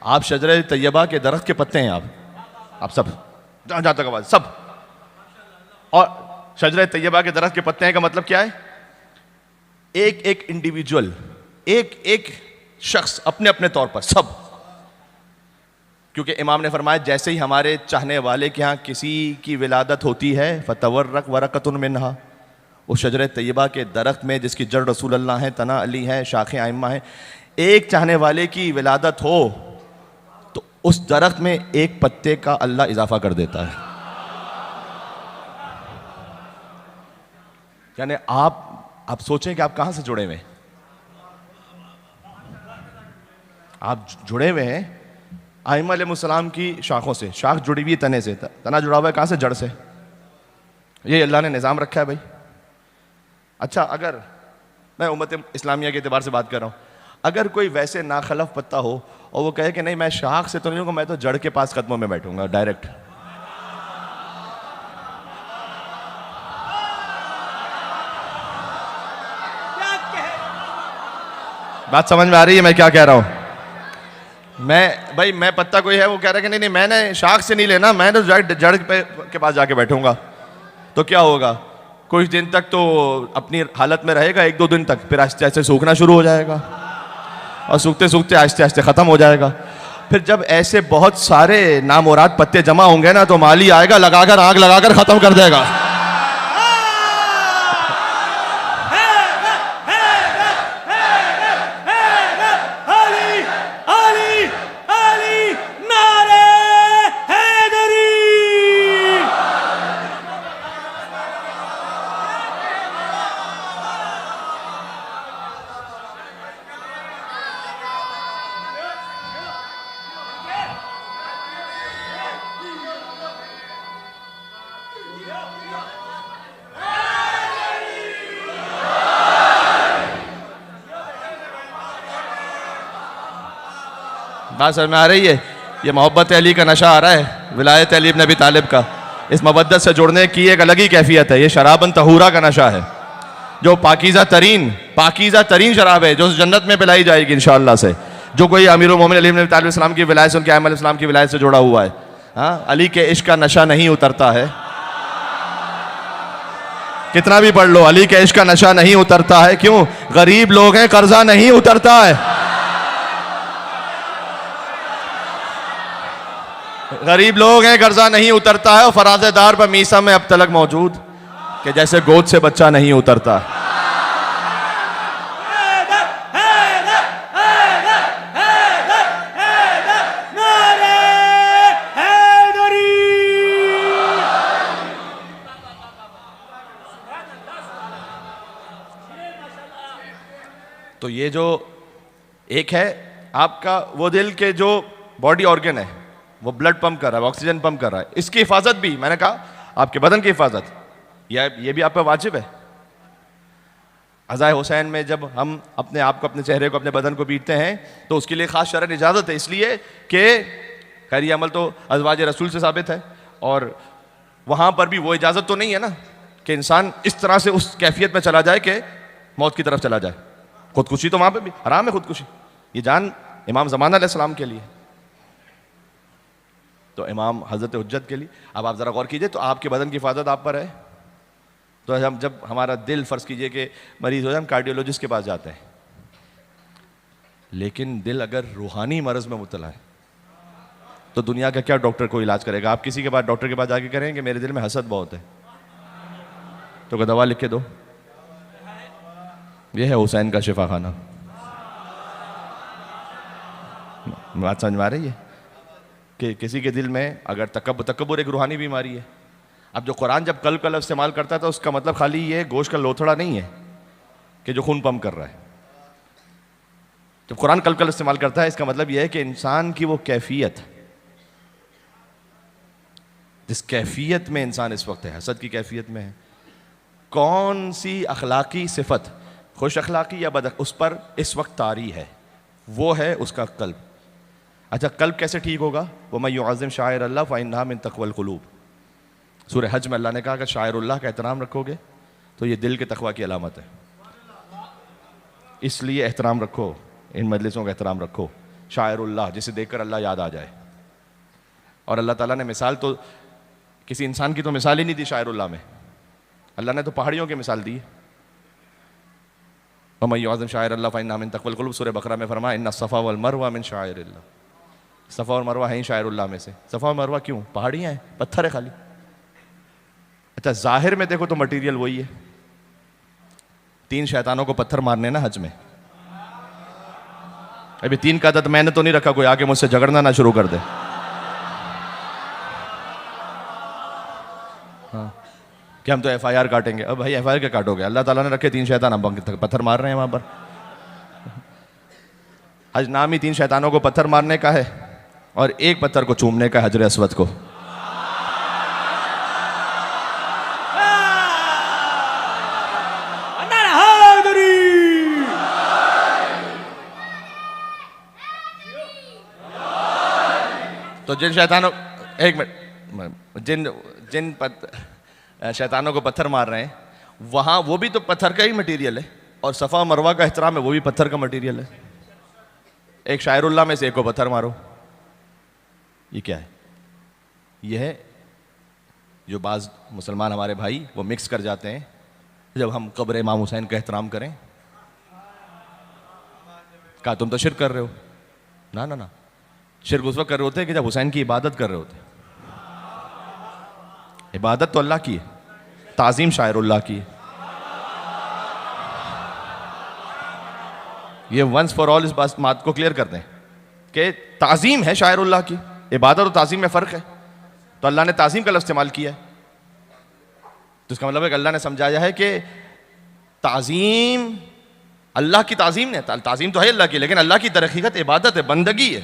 S1: आप शजरे तैयबा के दरख्त के पत्ते हैं, आप सब, जहां जहां तक आवाज सब। और शजरे तैयबा के दरख्त के पत्ते हैं का मतलब क्या है? एक एक इंडिविजुअल, एक एक शख्स अपने अपने तौर पर सब, क्योंकि इमाम ने फरमाया जैसे ही हमारे चाहने वाले के यहाँ किसी की विलादत होती है, फतवर्रक वरकतुन मिन्हा, उस शजरे तैयबा के दरख्त में जिसकी जड़ रसूल अल्लाह है, तना अली है, शाखें आइम्मा है, एक चाहने वाले की विलादत हो तो उस दरख्त में एक पत्ते का अल्लाह इजाफा कर देता है। यानी आप सोचें कि आप कहां से जुड़े हुए हैं। आप जुड़े हुए हैं आइम्मा अलैहिस्सलाम की शाखों से, शाख जुड़ी हुई तने से, तना जुड़ा हुआ है कहां से? जड़ से। ये अल्लाह ने निज़ाम रखा है भाई। अच्छा, अगर मैं उम्मत इस्लामिया के एतबार से बात कर रहा हूँ, अगर कोई वैसे नाखलफ पत्ता हो और वो कहे कि नहीं मैं शाख से तो नहीं हूँ, मैं तो जड़ के पास कदमों में बैठूंगा डायरेक्ट, बात समझ में आ रही है मैं क्या कह रहा हूँ? मैं पत्ता कोई है वो कह रहा है कि नहीं मैंने शाख से नहीं लेना, मैं तो जड़ के पास जाके बैठूंगा, तो क्या होगा? कुछ दिन तक तो अपनी हालत में रहेगा, 1-2 दिन तक, फिर आहिस्ते आहिस्ते सूखना शुरू हो जाएगा और सूखते सूखते आहिस्ते आहिस्ते ख़त्म हो जाएगा। फिर जब ऐसे बहुत सारे नामुराद पत्ते जमा होंगे ना, तो माली आएगा लगाकर, आग लगाकर ख़त्म कर देगा। बात समझ में आ रही है? ये मोहब्बत अली का नशा आ रहा है, विलायत अली इब्न अबी तालिब का। इस मवद्दत से जुड़ने की एक अलग ही कैफियत है। ये शराबन तहूरा का नशा है, जो पाकीज़ा तरीन शराब है, जो जन्नत में पिलाई जाएगी इंशाअल्लाह से। जो कोई अमीरुल मोमिनीन अली इब्न अबी तालिब इस्लाम की विलायत से, उनके अहमद इस्लाम की विलायत से जुड़ा हुआ है, हाँ, अली के इश्क का नशा नहीं उतरता है। कितना भी पढ़ लो, अली के इश्क का नशा नहीं उतरता है। क्यों? गरीब लोग हैं, कर्जा नहीं उतरता है। गरीब लोग हैं, कर्जा नहीं उतरता है। और फराज़ेदार पर मीसा में अब तलक मौजूद कि जैसे गोद से बच्चा नहीं उतरता। तो ये जो एक है आपका वो दिल के जो बॉडी ऑर्गन है, वो ब्लड पंप कर रहा है, ऑक्सीजन पंप कर रहा है, इसकी हिफाजत भी, मैंने कहा आपके बदन की हिफाजत, ये भी आप पे वाजिब है। अज़ाए हुसैन में जब हम अपने आप को, अपने चेहरे को, अपने बदन को पीटते हैं तो उसके लिए खास शरअन इजाज़त है, इसलिए कि खैर ये अमल तो अज़वाज रसूल से साबित है। और वहाँ पर भी वो इजाज़त तो नहीं है ना कि इंसान इस तरह से उस कैफियत में चला जाए कि मौत की तरफ चला जाए। खुदकुशी तो वहाँ पर भी हराम है, खुदकुशी। ये जान इमाम ज़मान अलैहिस्सलाम के लिए, तो इमाम हज़रत हुज्जत के लिए। अब आप ज़रा गौर कीजिए, तो आपके बदन की हिफाजत आप पर है। तो हम जब हमारा दिल, फ़र्ज़ कीजिए कि मरीज़ हो जाए, हम कार्डियोलॉजिस्ट के पास जाते हैं, लेकिन दिल अगर रूहानी मरज़ में मुब्तला है तो दुनिया का क्या डॉक्टर को इलाज करेगा? आप किसी के पास, डॉक्टर के पास जाके करेंगे मेरे दिल में हसद बहुत है, तो क्या दवा लिख के दो? ये है हुसैन का शिफा खाना। बात समझ में आ रही है कि किसी के दिल में अगर तकब्बुर एक रूहानी बीमारी है। अब जो कुरान जब कल्ब का लफ्ज़ इस्तेमाल करता है तो उसका मतलब खाली ये गोश्त का लोथड़ा नहीं है कि जो खून पंप कर रहा है। जब कुरान कल्ब का लफ्ज़ इस्तेमाल करता है, इसका मतलब यह है कि इंसान की वो कैफियत, जिस कैफियत में इंसान इस वक्त है, हसद की कैफियत में है, कौन सी अखलाकी सिफत, खुश अखलाकी या बद, उस पर इस वक्त तारी है, वो है उसका कल्ब। अच्छा, कल्ब कैसे ठीक होगा? वो मैं युअज़्ज़िम शाइर अल्लाह फ़इन्नहा मिन तक़वल क़ुलूब। सूरह हज में अल्लाह ने कहा कि शाइरुल्लाह का एहतराम रखोगे तो ये दिल के तक़वा की अलामत है। इसलिए एहतराम रखो, इन मजलिसों का एहतराम रखो। शाइरुल्लाह, जिसे देखकर अल्लाह याद आ जाए। और अल्लाह ताला ने मिसाल तो किसी इंसान की तो मिसाल ही नहीं दी शाइरुल्लाह में, अल्लाह ने तो पहाड़ियों की मिसाल दी। वमन युअज़्ज़िम शाइर अल्लाह फ़इन्नहा मिन तक़वल क़ुलूब, सूरह बकरा में फरमाया इन्ना सफ़ा वल मरवा मिन शाइरिल्लाह। सफ़ा और मरवा है ही शाइरुल्लाह में से। सफ़ा और मरवा क्यों? पहाड़ियाँ हैं, पत्थर है खाली। अच्छा, ज़ाहिर में देखो तो मटीरियल वही है। 3 शैतानों को पत्थर मारने ना हज में। अभी 3 का अदद मैंने तो नहीं रखा, कोई आके मुझसे झगड़ना ना शुरू कर दे। हाँ, कि हम तो FIR काटेंगे। अब भाई FIR क्या काटोगे? अल्लाह ताला ने रखे 3 शैतान, हम पत्थर मार रहे हैं वहां पर। हज नाम ही 3 शैतानों को पत्थर मारने का है और एक पत्थर को चूमने का, हजर अस्वद को। तो जिन शैतानों, एक मिनट, जिन शैतानों को पत्थर मार रहे हैं वहाँ, वो भी तो पत्थर का ही मटेरियल है। और सफ़ा मरवा का एहतराम है, वो भी पत्थर का मटेरियल है। एक शायरुल्लाह में से एक को पत्थर मारो, ये क्या है? ये है जो बाज़ मुसलमान हमारे भाई वो मिक्स कर जाते हैं जब हम कब्र इमाम हुसैन का एहतराम करें। कहा तुम तो शिर्क कर रहे हो। ना ना ना, शिर्क उस वक्त कर रहे होते हैं कि जब हुसैन की इबादत कर रहे होते हैं। इबादत तो अल्लाह की है, ताज़ीम शायरुल्लाह की है। ये वंस फॉर ऑल इस बात को क्लियर कर दें कि ताज़ीम है शायरुल्लाह की, इबादत और ताज़ीम में फ़र्क है। तो अल्लाह ने ताज़ीम का लफ्ज़ इस्तेमाल किया है, तो इसका मतलब है कि अल्लाह ने समझाया है कि ताज़ीम अल्लाह की ताज़ीम ने, ताज़ीम तो है अल्लाह की, लेकिन अल्लाह की दरहकीकत इबादत है, बंदगी है।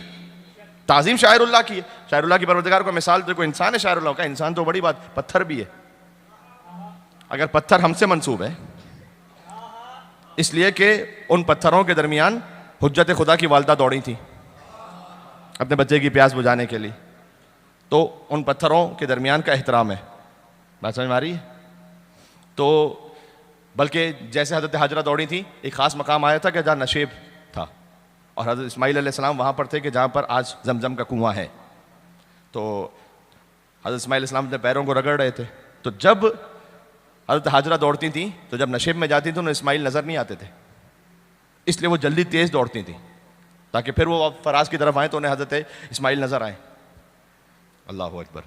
S1: ताज़ीम शायरुल्लाह की है। शायरुल्लाह की परवरदिगार को मिसाल देखो, इंसान है शायरुल्लाह का। इंसान तो बड़ी बात, पत्थर भी है। अगर पत्थर हमसे मंसूब है इसलिए कि उन पत्थरों के दरमियान हुज्जत खुदा की वालदा दौड़ी थी, अपने बच्चे की प्यास बुझाने के लिए, तो उन पत्थरों के दरमियान का एहतराम है। बात समझ में आ रही है? तो बल्कि जैसे हज़रत हाजरा दौड़ी थी, एक ख़ास मकाम आया था कि जहाँ नशेब था, और हज़रत इस्माईल अलैहिस्सलाम वहाँ पर थे कि जहाँ पर आज जमजम का कुआं है। तो हज़रत इस्माईल अलैहिस्सलाम अपने पैरों को रगड़ रहे थे, तो जब हज़रत हाजरा दौड़ती थी तो जब नशेब में जाती थी उन्हें इस्माईल नज़र नहीं आते थे, इसलिए वो जल्दी तेज़ दौड़ती थी ताकि फिर वो फराज की तरफ आए तो उन्हें हज़रत इस्माईल नज़र आए। अल्लाह अकबर।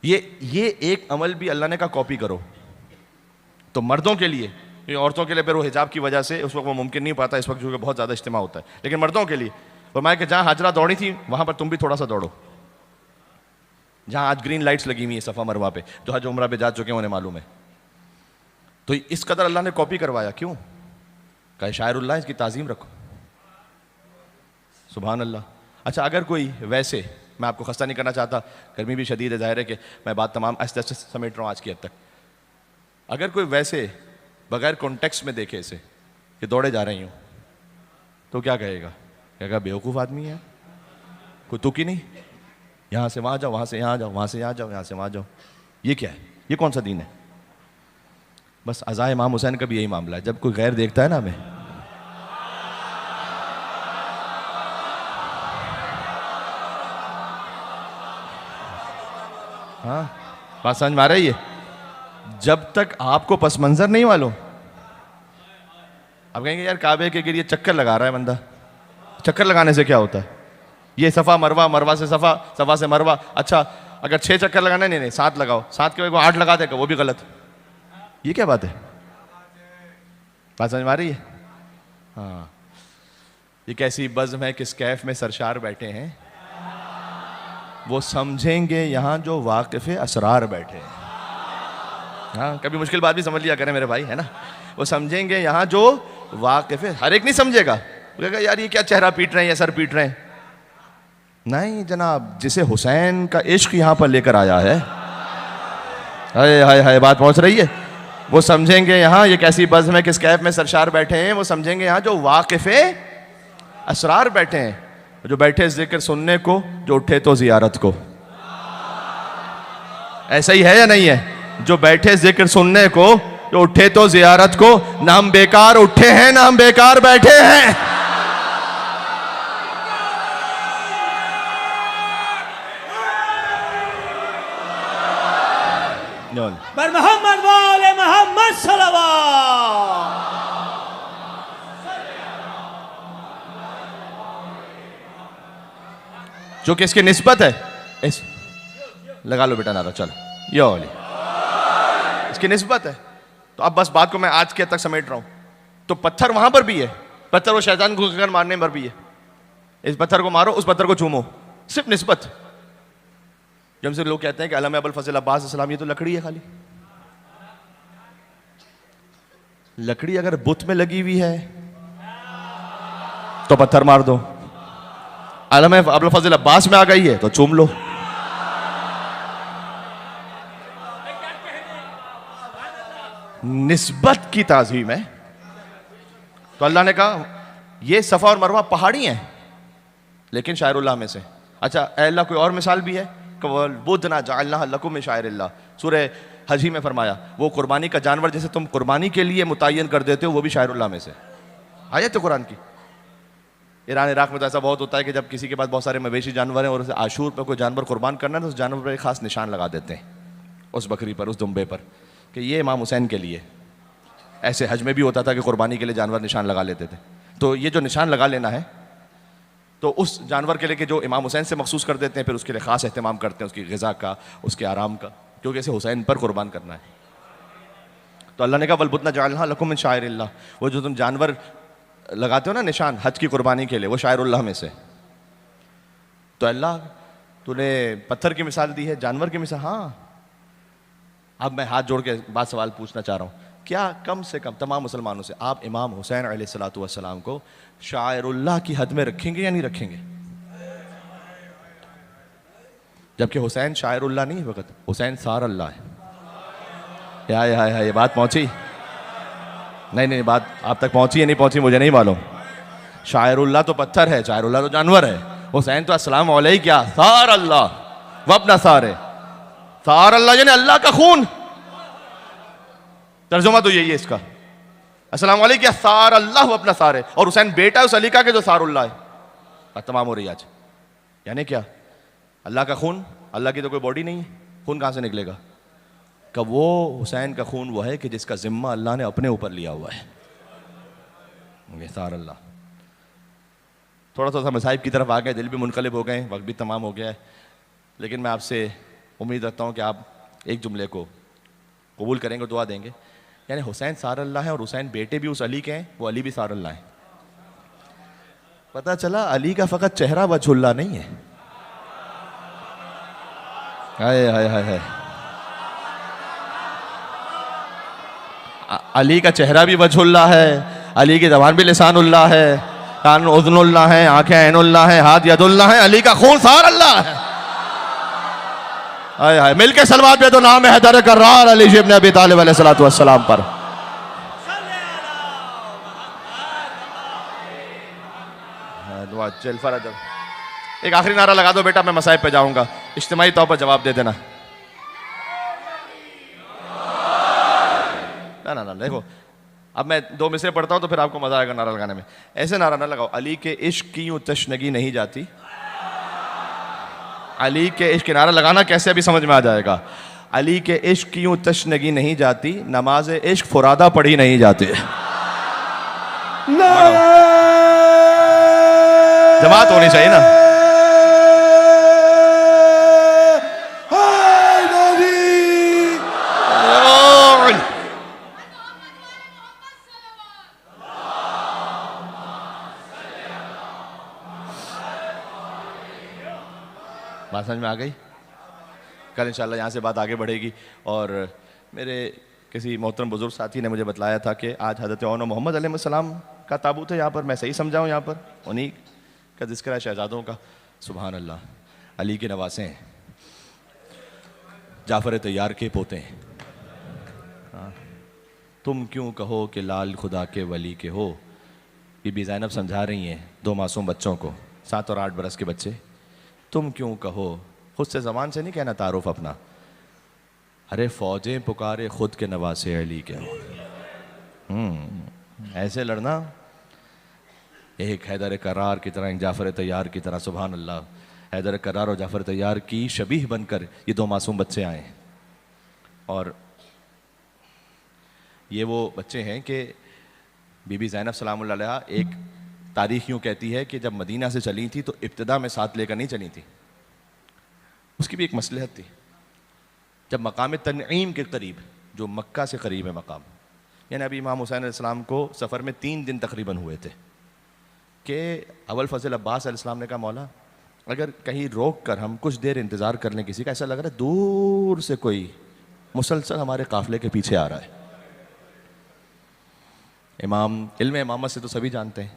S1: ये एक अमल भी अल्लाह ने कहा कॉपी करो। तो मर्दों के लिए, क्योंकि औरतों के लिए फिर वो हिजाब की वजह से उस वक्त वो मुमकिन नहीं पाता, इस वक्त जो बहुत ज़्यादा इज्तिमा होता है, लेकिन मर्दों के लिए फरमाया कि जहाँ हाजरा दौड़ी थी वहाँ पर तुम भी थोड़ा सा दौड़ो, जहाँ आज ग्रीन लाइट्स लगी हुई है सफ़ा मरवा पे, जो हज उम्रा पे जा चुके हैं उन्हें मालूम है। तो इस कदर अल्लाह ने कॉपी करवाया, क्यों? कहे शायरुल्लाह, इसकी ताज़ीम रखो। सुभान अल्लाह। अच्छा, अगर कोई वैसे, मैं आपको खस्ता नहीं करना चाहता, गर्मी भी शदीद है, ज़ाहिर है कि मैं बात तमाम आहिस्ते आहिस्ते समेट रहा हूँ आज की हद तक। अगर कोई वैसे बगैर कॉन्टेक्स्ट में देखे इसे कि दौड़े जा रही हूँ, तो क्या कहेगा? कहेगा बेवकूफ़ आदमी है, कोई तुक ही नहीं, यहाँ से वहाँ जाओ, वहाँ से यहाँ जाओ, वहाँ से यहाँ जाओ, यहाँ से वहाँ जाओ। ये क्या है? ये कौन सा दीन है? बस अज़ा इमाम हुसैन का भी यही मामला है, जब कोई गैर देखता है ना हमें, हाँ बात समझ में आ रही है? जब तक आपको पस मंजर नहीं मालूम, आप कहेंगे यार काबे के गिरिए चक्कर लगा रहा है बंदा। चक्कर लगाने से क्या होता है? ये सफ़ा मरवा, मरवा से सफ़ा, सफ़ा से मरवा। अच्छा, अगर 6 चक्कर लगाना, नहीं 7 लगाओ, 7 के बाद 8 लगा देगा, वो भी गलत। ये क्या बात है? बात समझ में आ रही है? हाँ, ये कैसी बज़्म है, किस कैफ में सरशार बैठे हैं, वो समझेंगे यहाँ जो वाकिफ़ असरार बैठे हैं। हाँ, कभी मुश्किल बात भी समझ लिया करें मेरे भाई, है ना? वो समझेंगे यहाँ जो वाकिफ़, हर एक नहीं समझेगा, कहेगा यार ये क्या चेहरा पीट रहे हैं या सर पीट रहे हैं। नहीं जनाब, जिसे हुसैन का इश्क यहाँ पर लेकर आया है, हाय हाय हाय, बात पहुँच रही है, वो समझेंगे यहाँ ये कैसी बज़्म है, किस कैफ में सरशार बैठे हैं। वो समझेंगे यहाँ जो वाकिफ़ असरार बैठे हैं, जो बैठे जिक्र सुनने को, जो उठे तो जियारत को। ऐसा ही है या नहीं है? जो बैठे जिक्र सुनने को, जो उठे तो जियारत को। नाम बेकार उठे हैं, नाम बेकार बैठे हैं।
S2: पर मोहम्मद वाले मोहम्मद सल्लल्लाहु।
S1: जो कि इसकी निस्बत है, इस लगा लो बेटा नारा, चलो यो वाली इसकी निस्बत है। तो अब बस बात को मैं आज के तक समेट रहा हूं। तो पत्थर वहां पर भी है, पत्थर वो शैतान को घुसकर मारने पर भी है। इस पत्थर को मारो, उस पत्थर को चूमो, सिर्फ निस्बत। जब से लोग कहते हैं कि अलम अबुल फजल अब्बास अस्सलाम, ये तो लकड़ी है खाली। लकड़ी अगर बुत में लगी हुई है तो पत्थर मार दो, अलम अबुल फजल अब्बास में आ गई है तो चूम लो। निस्बत की ताज़ीम है। तो अल्लाह ने कहा ये सफ़ा और मरवा पहाड़ी हैं लेकिन शायरुल्लाह में से। अच्छा अल्लाह कोई और मिसाल भी है, बुदना जअलना लकुम मिन शायरिल्लाह, सूरह हज ही में फरमाया वो कुर्बानी का जानवर जैसे तुम कुर्बानी के लिए मुतय्यन कर देते हो, वो भी शायरुल्लाह में से। आयत है कुरान की। ईरान इराक में तो ऐसा बहुत होता है कि जब किसी के पास बहुत सारे मवेशी जानवर हैं और उसे आशूर पर कोई जानवर कुर्बान करना है तो उस जानवर पर एक खास निशान लगा देते हैं, उस बकरी पर, उस दुम्बे पर, कि ये इमाम हुसैन के लिए। ऐसे हज में भी होता था कि कुर्बानी के लिए जानवर निशान लगा लेते थे। तो ये जो निशान लगा लेना है तो उस जानवर के लिए कि जो इमाम हुसैन से मखसूस कर देते हैं, फिर उसके लिए ख़ास एहतमाम करते हैं, उसकी ग़िज़ा का, उसके आराम का, क्योंकि इसे हुसैन पर कुर्बान करना है। तो अल्लाह ने कहा वलबुदना जअलना लकुम मिन शायरिल्लाह, वो जो तुम जानवर लगाते हो ना निशान हज की कुर्बानी के लिए, वो शायरुल्लाह में से। तो अल्लाह तूने पत्थर की मिसाल दी है, जानवर की मिसाल। हाँ, अब मैं हाथ जोड़ के बात सवाल पूछना चाह रहा हूँ, क्या कम से कम तमाम मुसलमानों से आप इमाम हुसैन अलैहिस्सलातु वस्सलाम को शायरुल्लाह की हद में रखेंगे या नहीं रखेंगे? जबकि हुसैन शायरुल्लाह नहीं, वक्त हुसैन सार अल्लाह है। ये बात पहुंची? नहीं, बात आप तक पहुंची या नहीं पहुंची मुझे नहीं मालूम। शायरुल्लाह तो पत्थर है, शायरुल्लाह तो जानवर है, हुसैन तो अस्सलाम अलैहि क्या सार अल्लाह वब्ना सारे, सार अल्लाह यानी अल्लाह का खून, तर्जुमा तो यही है इसका। अस्सलाम अलैहि क्या सार अल्लाह वब्ना सारे, और हुसैन बेटा उस अली का के जो सारुल्लाह है। और तमाम हो रही आज, यानी क्या, अल्लाह का खून, अल्लाह की तो कोई बॉडी नहीं है, खून कहां से निकलेगा? कब वो हुसैन का खून वो है कि जिसका जिम्मा अल्लाह ने अपने ऊपर लिया हुआ है, सार अल्लाह। थोड़ा सा मसाइब की तरफ आ गए, दिल भी मुनकलिब हो गए, वक्त भी तमाम हो गया है, लेकिन मैं आपसे उम्मीद रखता हूँ कि आप एक जुमले को कबूल करेंगे, दुआ देंगे। यानी हुसैन सार अल्लाह है और हुसैन बेटे भी उस अली के हैं, वो अली भी सार अल्लाह है। पता चला अली का फ़कत चेहरा वजहुल्लाह नहीं है। हाय हाय हाय हाय, अली का चेहरा भी वजहुल्लाह है, अली की ज़बान भी लिसानुल्लाह है, कान उज़्नुल्लाह है, आंखें ऐनुल्लाह है, हाथ यदुल्लाह है, अली का खून सार अल्लाह है। हाय हाय, मिलके सलवात पे तो नाम है हैदर कर्रार अली इब्न अबी तालिब अलैहिस्सलातु वस्सलाम पर। एक आखिरी नारा लगा दो बेटा, मैं मसाइब पे जाऊंगा, इज्तिमाई तौर पर जवाब दे देना। ना ना देखो, अब मैं 2 मिसरे पढ़ता हूं तो फिर आपको मजा आएगा नारा लगाने में। ऐसे नारा ना लगाओ, अली के इश्क की यूं तशनगी नहीं जाती। अली के इश्क, नारा लगाना कैसे अभी समझ में आ जाएगा। अली के इश्क की यूं तशनगी नहीं जाती, नमाज इश्क फुरादा पढ़ी नहीं जाती। जमात होनी चाहिए ना। बात समझ में आ गई? कल इंशाल्लाह यहाँ से बात आगे बढ़ेगी। और मेरे किसी मोहतरम बुजुर्ग साथी ने मुझे बतलाया था कि आज हज़रत औन मोहम्मद अलैहिस्सलाम का ताबूत है यहाँ पर। मैं सही समझाऊँ, यहाँ पर उन्हीं का जिक्र है, शहजादों का। सुभान अल्लाह, अली के नवासे हैं, जाफ़र तैयार के पोते हैं। तुम क्यों कहो कि लाल खुदा के वली के हो। बीबी ज़ैनब समझा रही हैं 2 मासूम बच्चों को, 7 और 8 बरस के बच्चे। तुम क्यों कहो, खुद से ज़बान से नहीं कहना तारुफ अपना, अरे फ़ौजें पुकारे खुद के नवासे अली के हो। ऐसे लड़ना, एक हैदर करार की तरह, एक जाफ़र तैयार की तरह। सुभान अल्लाह, हैदर करार और जाफ़र तैयार की शबीह बनकर ये 2 मासूम बच्चे आए। और ये वो बच्चे हैं कि बीबी ज़ैनब सलामुल्लाह अलैहा, एक तारीख़ यूँ कहती है कि जब मदीना से चली थी तो इब्तिदा में साथ लेकर नहीं चली थी, उसकी भी एक मसलहत थी। जब मकाम तनईम के करीब, जो मक्का से करीब है मकाम, यानी अभी इमाम हुसैन अलैहिस्सलाम को सफ़र में 3 दिन तकरीबन हुए थे कि अबुल फ़ज़ल अब्बास अलैहिस्सलाम ने कहा, मौला अगर कहीं रोक कर हम कुछ देर इंतज़ार कर लें किसी का, ऐसा लग रहा है दूर से कोई मुसलसल हमारे काफ़िले के पीछे आ रहा है। इमाम इल्म इमामत से तो सभी जानते हैं,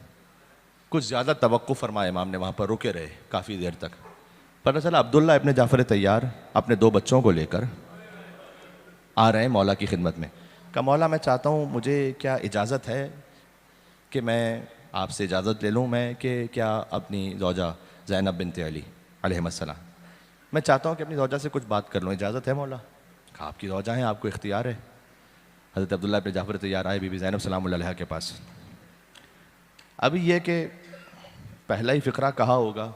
S1: कुछ ज़्यादा तवक्कुफ़ फरमाया इमाम ने, वहाँ पर रुके रहे काफ़ी देर तक। पता चला अब्दुल्ला इब्न जाफ़र तैयार अपने 2 बच्चों को लेकर आ रहे हैं मौला की खिदमत में। कहा, मौला मैं चाहता हूँ, मुझे क्या इजाज़त है कि मैं आपसे इजाज़त ले लूँ, मैं कि क्या अपनी ज़ौजा ज़ैनब बिन्त अली अलैहिस्सलाम, मैं चाहता हूँ कि अपनी ज़ौजा से कुछ बात कर लूँ, इजाज़त है मौला? कहा, आपकी ज़ौजा हैं, आपको इख्तियार है। हज़रत अब्दुल्ला इब्न जाफ़र तैयार आए बीबी ज़ैनब सलामुल्लाह अलैहा के पास। अभी ये कि पहला ही फ़िक्रा कहा होगा,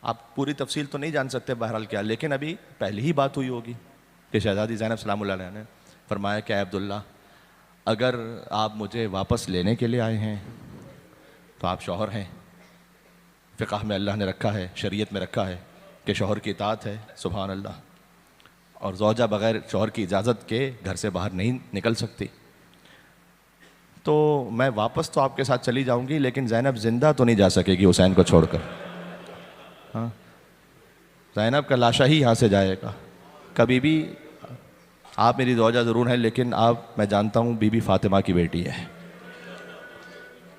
S1: आप पूरी तफसील तो नहीं जान सकते बहरहाल क्या, लेकिन अभी पहली ही बात हुई होगी कि शहज़ादी ज़ैनब सलामुल्लाह अलैहा ने फरमाया कि अब्दुल्ला, अगर आप मुझे वापस लेने के लिए आए हैं तो आप शौहर हैं, फ़िक़ह में अल्लाह ने रखा है, शरीयत में रखा है कि शौहर की इताअत है। सुभान अल्लाह। और ज़ौजा बग़ैर शौहर की इजाज़त के घर से बाहर नहीं निकल सकती। तो मैं वापस तो आपके साथ चली जाऊंगी, लेकिन ज़ैनब ज़िंदा तो नहीं जा सकेगी हुसैन को छोड़कर। हाँ, ज़ैनब का लाशा ही यहाँ से जाएगा। कभी भी आप मेरी ज़ौजा ज़रूर हैं, लेकिन आप, मैं जानता हूँ, बीबी फ़ातिमा की बेटी है।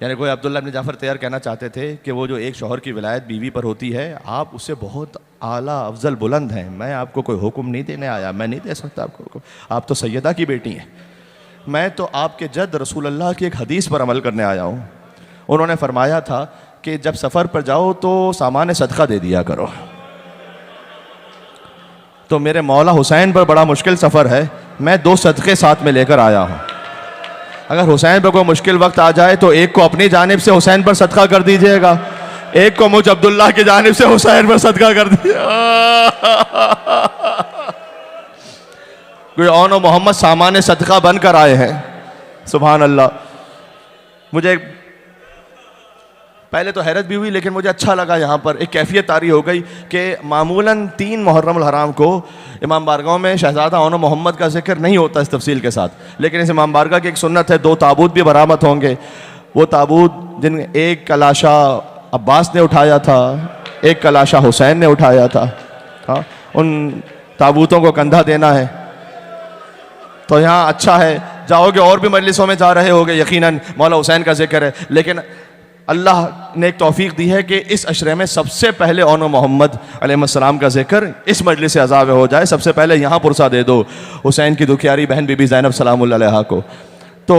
S1: यानी कोई अब्दुल्ला इब्न जाफ़र तैयार कहना चाहते थे कि वो जो एक शौहर की विलायत बीवी पर होती है, आप उससे बहुत आला अफजल बुलंद हैं। मैं आपको कोई हुक्म नहीं देने आया, मैं नहीं दे सकता आपको हुक्म, आप तो सैयदा की बेटी हैं। मैं तो आपके जद रसूल अल्लाह की एक हदीस पर अमल करने आया हूँ। उन्होंने फरमाया था कि जब सफ़र पर जाओ तो सामान सदका दे दिया करो। तो मेरे मौला हुसैन पर बड़ा मुश्किल सफ़र है, मैं 2 सदक़े साथ में लेकर आया हूँ। अगर हुसैन पर कोई मुश्किल वक्त आ जाए तो एक को अपनी जानिब से हुसैन पर सदका कर दीजिएगा, एक को मुझ अब्दुल्ला की जानिब से हुसैन पर सदका कर दीजिए। कोई औन मोहम्मद सामान सदका बनकर आए हैं, सुभान अल्लाह। मुझे पहले तो हैरत भी हुई, लेकिन मुझे अच्छा लगा। यहाँ पर एक कैफियत तारी हो गई कि मामूलन 3 मुहर्रम हराम को इमाम बारगाह में शहजादा औन मोहम्मद का जिक्र नहीं होता इस तफसील के साथ, लेकिन इस इमाम बारगाह की एक सुन्नत है, 2 ताबूत भी बरामद होंगे। वो ताबूत जिन एक का लाशा अब्बास ने उठाया था, एक का लाशा हुसैन ने उठाया था। हाँ, उन ताबूतों को कंधा देना है। तो यहाँ अच्छा है, जाओगे और भी मजलिसों में जा रहे होगे, यकीनन मौला हुसैन का जिक्र है, लेकिन अल्लाह ने एक तौफीक दी है कि इस अशरे में सबसे पहले औन मोहम्मद अलैहिस्सलाम का जिक्र इस मजलिस अज़ाब हो जाए। सबसे पहले यहाँ पुरसा दे दो हुसैन की दुखियारी बहन बीबी ज़ैनब सलामुल्लाह अलैहा को। तो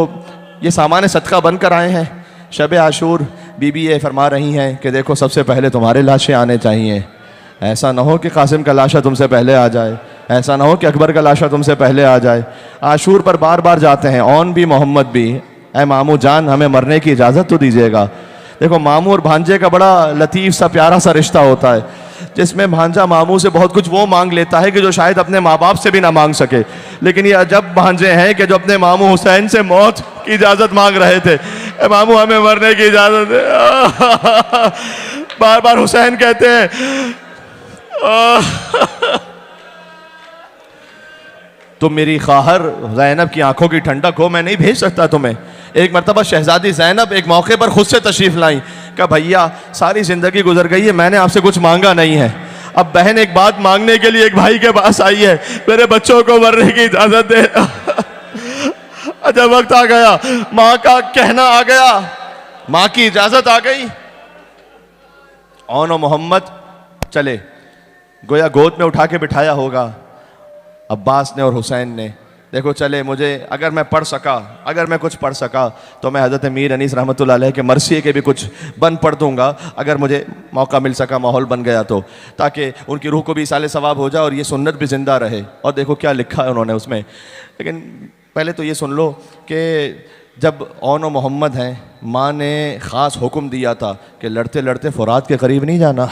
S1: ये सामान सदका बनकर आए हैं। शब आशूर बीबी ये फरमा रही हैं कि देखो सबसे पहले तुम्हारे लाशें आने चाहिए, ऐसा ना हो कि कासिम का लाशा तुमसे पहले आ जाए, ऐसा ना हो कि अकबर का लाशा तुमसे पहले आ जाए। आशूर पर बार बार जाते हैं, औन भी मोहम्मद भी। ऐ मामू जान, हमें मरने की इजाज़त तो दीजिएगा। देखो मामू और भांजे का बड़ा लतीफ़ सा प्यारा सा रिश्ता होता है, जिसमें भांजा मामू से बहुत कुछ वो मांग लेता है कि जो शायद अपने माँ बाप से भी ना मांग सके। लेकिन ये अजब भांजे हैं कि जो अपने मामू हुसैन से मौत की इजाज़त मांग रहे थे, ए मामू हमें मरने की इजाज़त दे। बार बार हुसैन कहते हैं तुम मेरी ख़ाहर ज़ैनब की आंखों की ठंडक हो, मैं नहीं भेज सकता तुम्हें। एक मरतबा शहजादी ज़ैनब एक मौके पर खुद से तशरीफ़ लाई, कहा भैया सारी ज़िंदगी गुजर गई है, मैंने आपसे कुछ मांगा नहीं है, अब बहन एक बात मांगने के लिए एक भाई के पास आई है, मेरे बच्चों को मरने की इजाज़त दे। अच्छा वक्त आ गया, माँ का कहना आ गया, माँ की इजाज़त आ गई। औन मोहम्मद चले, गोया गोद में उठा के बिठाया होगा अब्बास ने और हुसैन ने। देखो चले, मुझे अगर मैं पढ़ सका, अगर मैं कुछ पढ़ सका तो मैं हज़रत मीर अनीस रहमतुल्लाह अलैह के मरसिए के भी कुछ बन पढ़ दूंगा, अगर मुझे मौका मिल सका, माहौल बन गया तो, ताकि उनकी रूह को भी इसाले सवाब हो जाए और ये सुन्नत भी ज़िंदा रहे। और देखो क्या लिखा है उन्होंने उसमें। लेकिन पहले तो ये सुन लो कि जब औन मोहम्मद हैं, माँ ने ख़ास हुक्म दिया था कि लड़ते लड़ते फुरात के करीब नहीं जाना।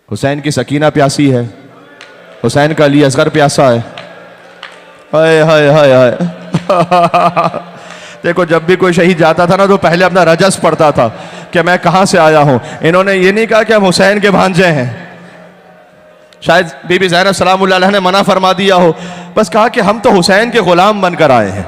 S1: हुसैन की सकीना प्यासी है, हुसैन का अली असगर प्यासा है। हाय हाय हाय हाय। देखो जब भी कोई शहीद जाता था ना तो पहले अपना रजस पढ़ता था कि मैं कहाँ से आया हूँ। इन्होंने ये नहीं कहा कि हम हुसैन के भांजे हैं, शायद बीबी ज़ैनब सलामुल्लाह अलैहा ने मना फरमा दिया हो, बस कहा कि हम तो हुसैन के ग़ुलाम बनकर आए हैं,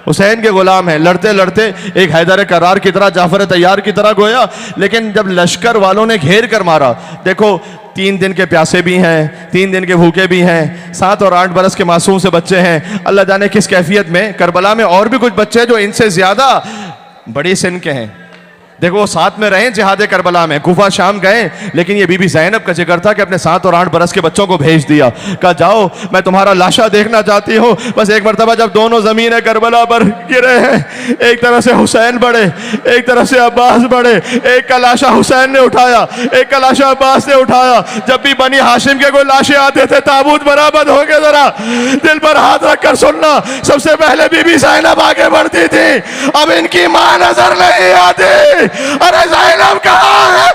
S1: हुसैन के ग़ुलाम हैं। लड़ते लड़ते एक हैदर करार की तरह, जाफ़र तैयार की तरह गोया, लेकिन जब लश्कर वालों ने घेर कर मारा, देखो 3 दिन के प्यासे भी हैं, 3 दिन के भूखे भी हैं, 7 और 8 बरस के मासूम से बच्चे हैं, अल्लाह जाने किस कैफियत में। करबला में और भी कुछ बच्चे हैं जो इनसे ज़्यादा बड़ी सिन के हैं। देखो वो साथ में रहे जिहाद करबला में, कुफा शाम गए, लेकिन ये बीबी ज़ैनब का जिक्र था कि अपने 7 और 8 बरस के बच्चों को भेज दिया, कहा जाओ मैं तुम्हारा लाशा देखना चाहती हूँ। बस एक मरतबा जब दोनों ज़मीन करबला पर गिरे हैं, एक तरफ से हुसैन बढ़े, एक तरफ से अब्बास बढ़े, एक का लाशा हुसैन ने उठाया, एक का लाशा अब्बास ने उठाया। जब भी बनी हाशिम के कोई लाशें आते थे, ताबूत बराबर हो गए, जरा दिल पर हाथ रखकर सुनना, सबसे पहले बीबी ज़ैनब आगे बढ़ती थी, अब इनकी मां नजर नहीं आती। अरे ज़ैनब कहाँ है?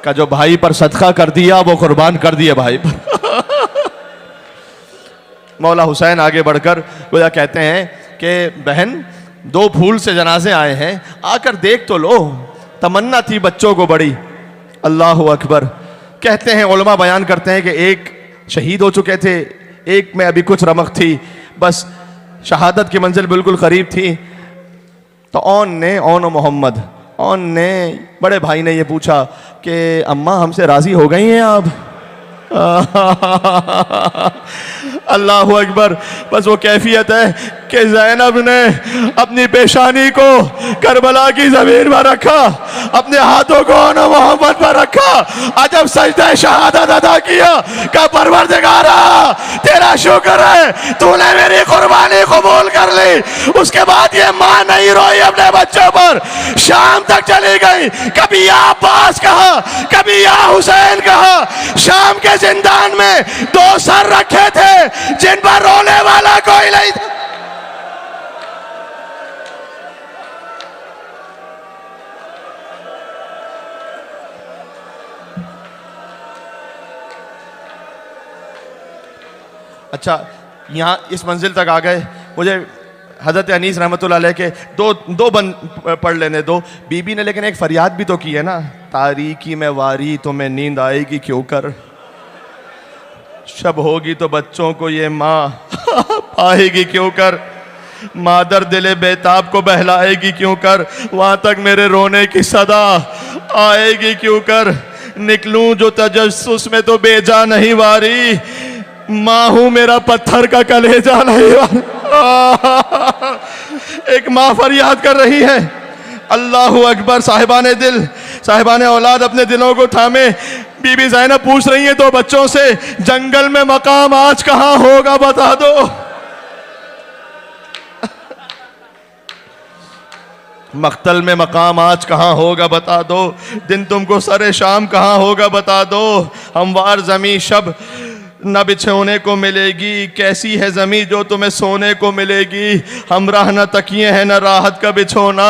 S1: का जो भाई पर सदका कर दिया वो कुर्बान कर दिए भाई पर। मौला हुसैन आगे बढ़कर गोया कहते हैं कि बहन 2 फूल से जनाजे आए हैं, आकर देख तो लो, तमन्ना थी बच्चों को बड़ी। अल्लाह अकबर। कहते हैं उलमा बयान करते हैं कि एक शहीद हो चुके थे, एक में अभी कुछ रमक थी, बस शहादत की मंजिल बिल्कुल करीब थी। तो औन मोहम्मद ने बड़े भाई ने ये पूछा कि अम्मा हमसे राजी हो गई हैं आप? अल्लाह अकबर। बस वो कैफियत है कि ज़ैनब ने अपनी पेशानी को करबला की ज़मीन पर रखा, अपने हाथों को आनो मोहम्मद पर रखा, अजब सजदा शहादत अदा किया का परवरदिगारा तेरा शुक्र है तूने मेरी कुर्बानी कबूल कर ली। उसके बाद ये माँ नहीं रोई अपने बच्चों पर, शाम तक चली गई, कभी या अब्बास कहा, कभी या हुसैन कहा। शाम के जिंदान में 2 सर रखे थे जिन पर रोने वाला कोई नहीं था। अच्छा, यहाँ इस मंजिल तक आ गए, मुझे हज़रत अनीस रहमतुल्लाह अलैह के दो बंद पढ़ लेने दो। बीबी ने लेकिन एक फरियाद भी तो की है ना, तारीकी में वारी तुम्हें नींद आएगी क्यों कर, शब होगी तो बच्चों को ये माँ पाएगी क्यों कर, मादर दिले बेताब को बहलाएगी क्यों कर, वहाँ तक मेरे रोने की सदा आएगी क्यों कर, निकलूं जो तजस्सुस में तो बेजा नहीं वारी, माँ हूं मेरा पत्थर का कलेजा नहीं वारी। एक माँ फरियाद कर रही है। अल्लाहु अकबर। साहिबाने दिल, साहिबाने औलाद अपने दिलों को थामे। बीबी ज़ैनब पूछ रही है 2 बच्चों से, जंगल में मकाम आज कहां होगा बता दो। मख्तल में मकाम आज कहां होगा बता दो, दिन तुमको सरे शाम कहां होगा बता दो, हमवार जमी शब न बिछोने को मिलेगी, कैसी है ज़मीं जो तुम्हें सोने को मिलेगी, हमराह न तकिए हैं न राहत का बिछोना,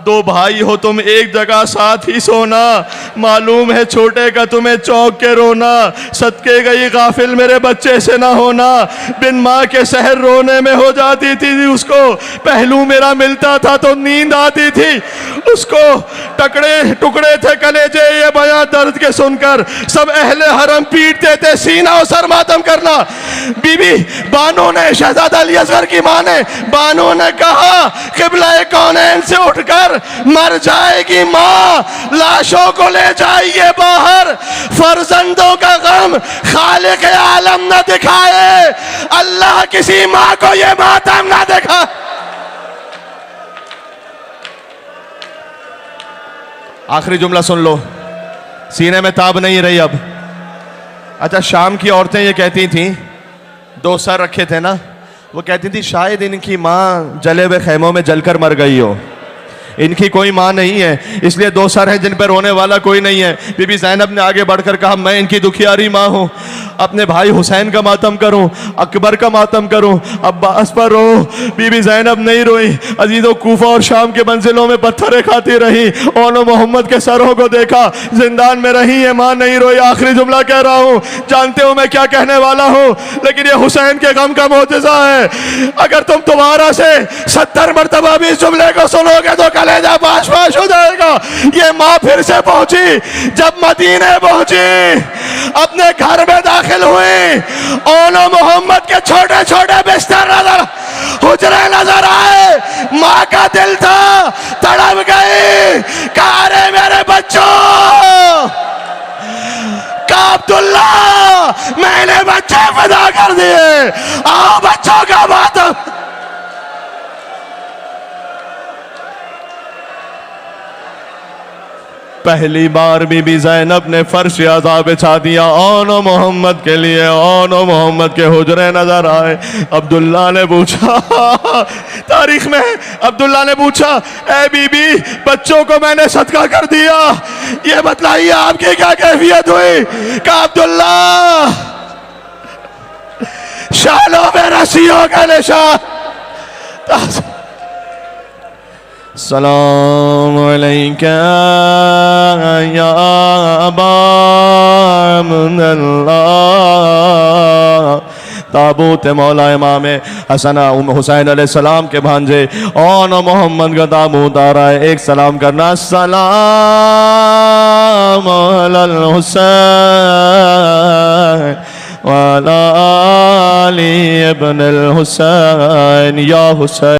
S1: 2 भाई हो तुम एक जगह साथ ही सोना, मालूम है छोटे का तुम्हें चौंक के रोना, सदके गई गाफिल मेरे बच्चे से ना होना, बिन माँ के सहर रोने में हो जाती थी उसको, पहलू मेरा मिलता था तो नींद आती थी उसको, टुकड़े टुकड़े थे कलेजे ये बयां दर्द के सुनकर, सब अहले हरम पीटते थे सीना और सर मातम करना। बीबी बानो ने, शहजादा अली असगर की मां ने, बानो ने कहा किबला कौनैन से उठकर मर जाएगी मां, लाशों को ले जाइए बाहर, फर्जंदों का गम खालिक आलम न दिखाए, अल्लाह किसी मां को ये मातम ना दिखा। आखिरी जुमला सुन लो, सीने में ताब नहीं रही अब। अच्छा, शाम की औरतें ये कहती थीं, 2 सर रखे थे ना, वो कहती थी शायद इनकी माँ जले हुए खैमों में जलकर मर गई हो, इनकी कोई माँ नहीं है, इसलिए 2 सर हैं जिन पर रोने वाला कोई नहीं है। बीबी ज़ैनब ने आगे बढ़कर कहा मैं इनकी दुखियारी माँ हूँ, अपने भाई हुसैन का मातम करूँ, अकबर का मातम करूँ, अब्बास पर रो। बीबी ज़ैनब नहीं रोई। अजीज़ों, कूफा और शाम के मंजिलों में पत्थरें खाती रही, ओनो मोहम्मद के सरों को देखा, जिंदान में रही है, माँ नहीं रोई। आखिरी जुमला कह रहा हूँ, जानते हो मैं क्या कहने वाला हूँ, लेकिन ये हुसैन के गम का मोजज़ा है। अगर तुम दोबारा से 70 मरतबा भी इस जुमले को सुनोगे तो कलेजा बाश बाश हो जाएगा। ये माँ फिर से पहुंची, जब मदीने पहुंची, अपने घर में दाखिल हुई, ओनो मोहम्मद के छोटे छोटे बिस्तर नजर, हुजरे नजर आए, माँ का दिल था, तड़प गई, कहा रे मेरे बच्चों, का अब्दुल्ला मैंने बच्चे पैदा कर दिए, आओ बच्चों का मातम। पहली बार बीबी ज़ैनब ने फर्श आज़ा बिछा दिया, ओनो मोहम्मद के लिए, ओनो मोहम्मद के हुजरे नजर आए। अब्दुल्ला ने पूछा, तारीख में अब्दुल्ला ने पूछा, ए बीबी, बच्चों को मैंने सदका कर दिया, ये बतलाइए आपकी क्या कैफियत हुई? कहा अब्दुल्ला, शालों में रस्सियों का निशान। सलाम अलैका या अबा अब्दुल्लाह। ताबूत मौला इमाम हसन हुसैन अलैहिस्सलाम के भांजे ओनो मोहम्मद का ताबूत आ रहा है। एक सलाम करना, सलाम अलल हुसैन व अला अली इब्न अल हुसैन, या हुसैन।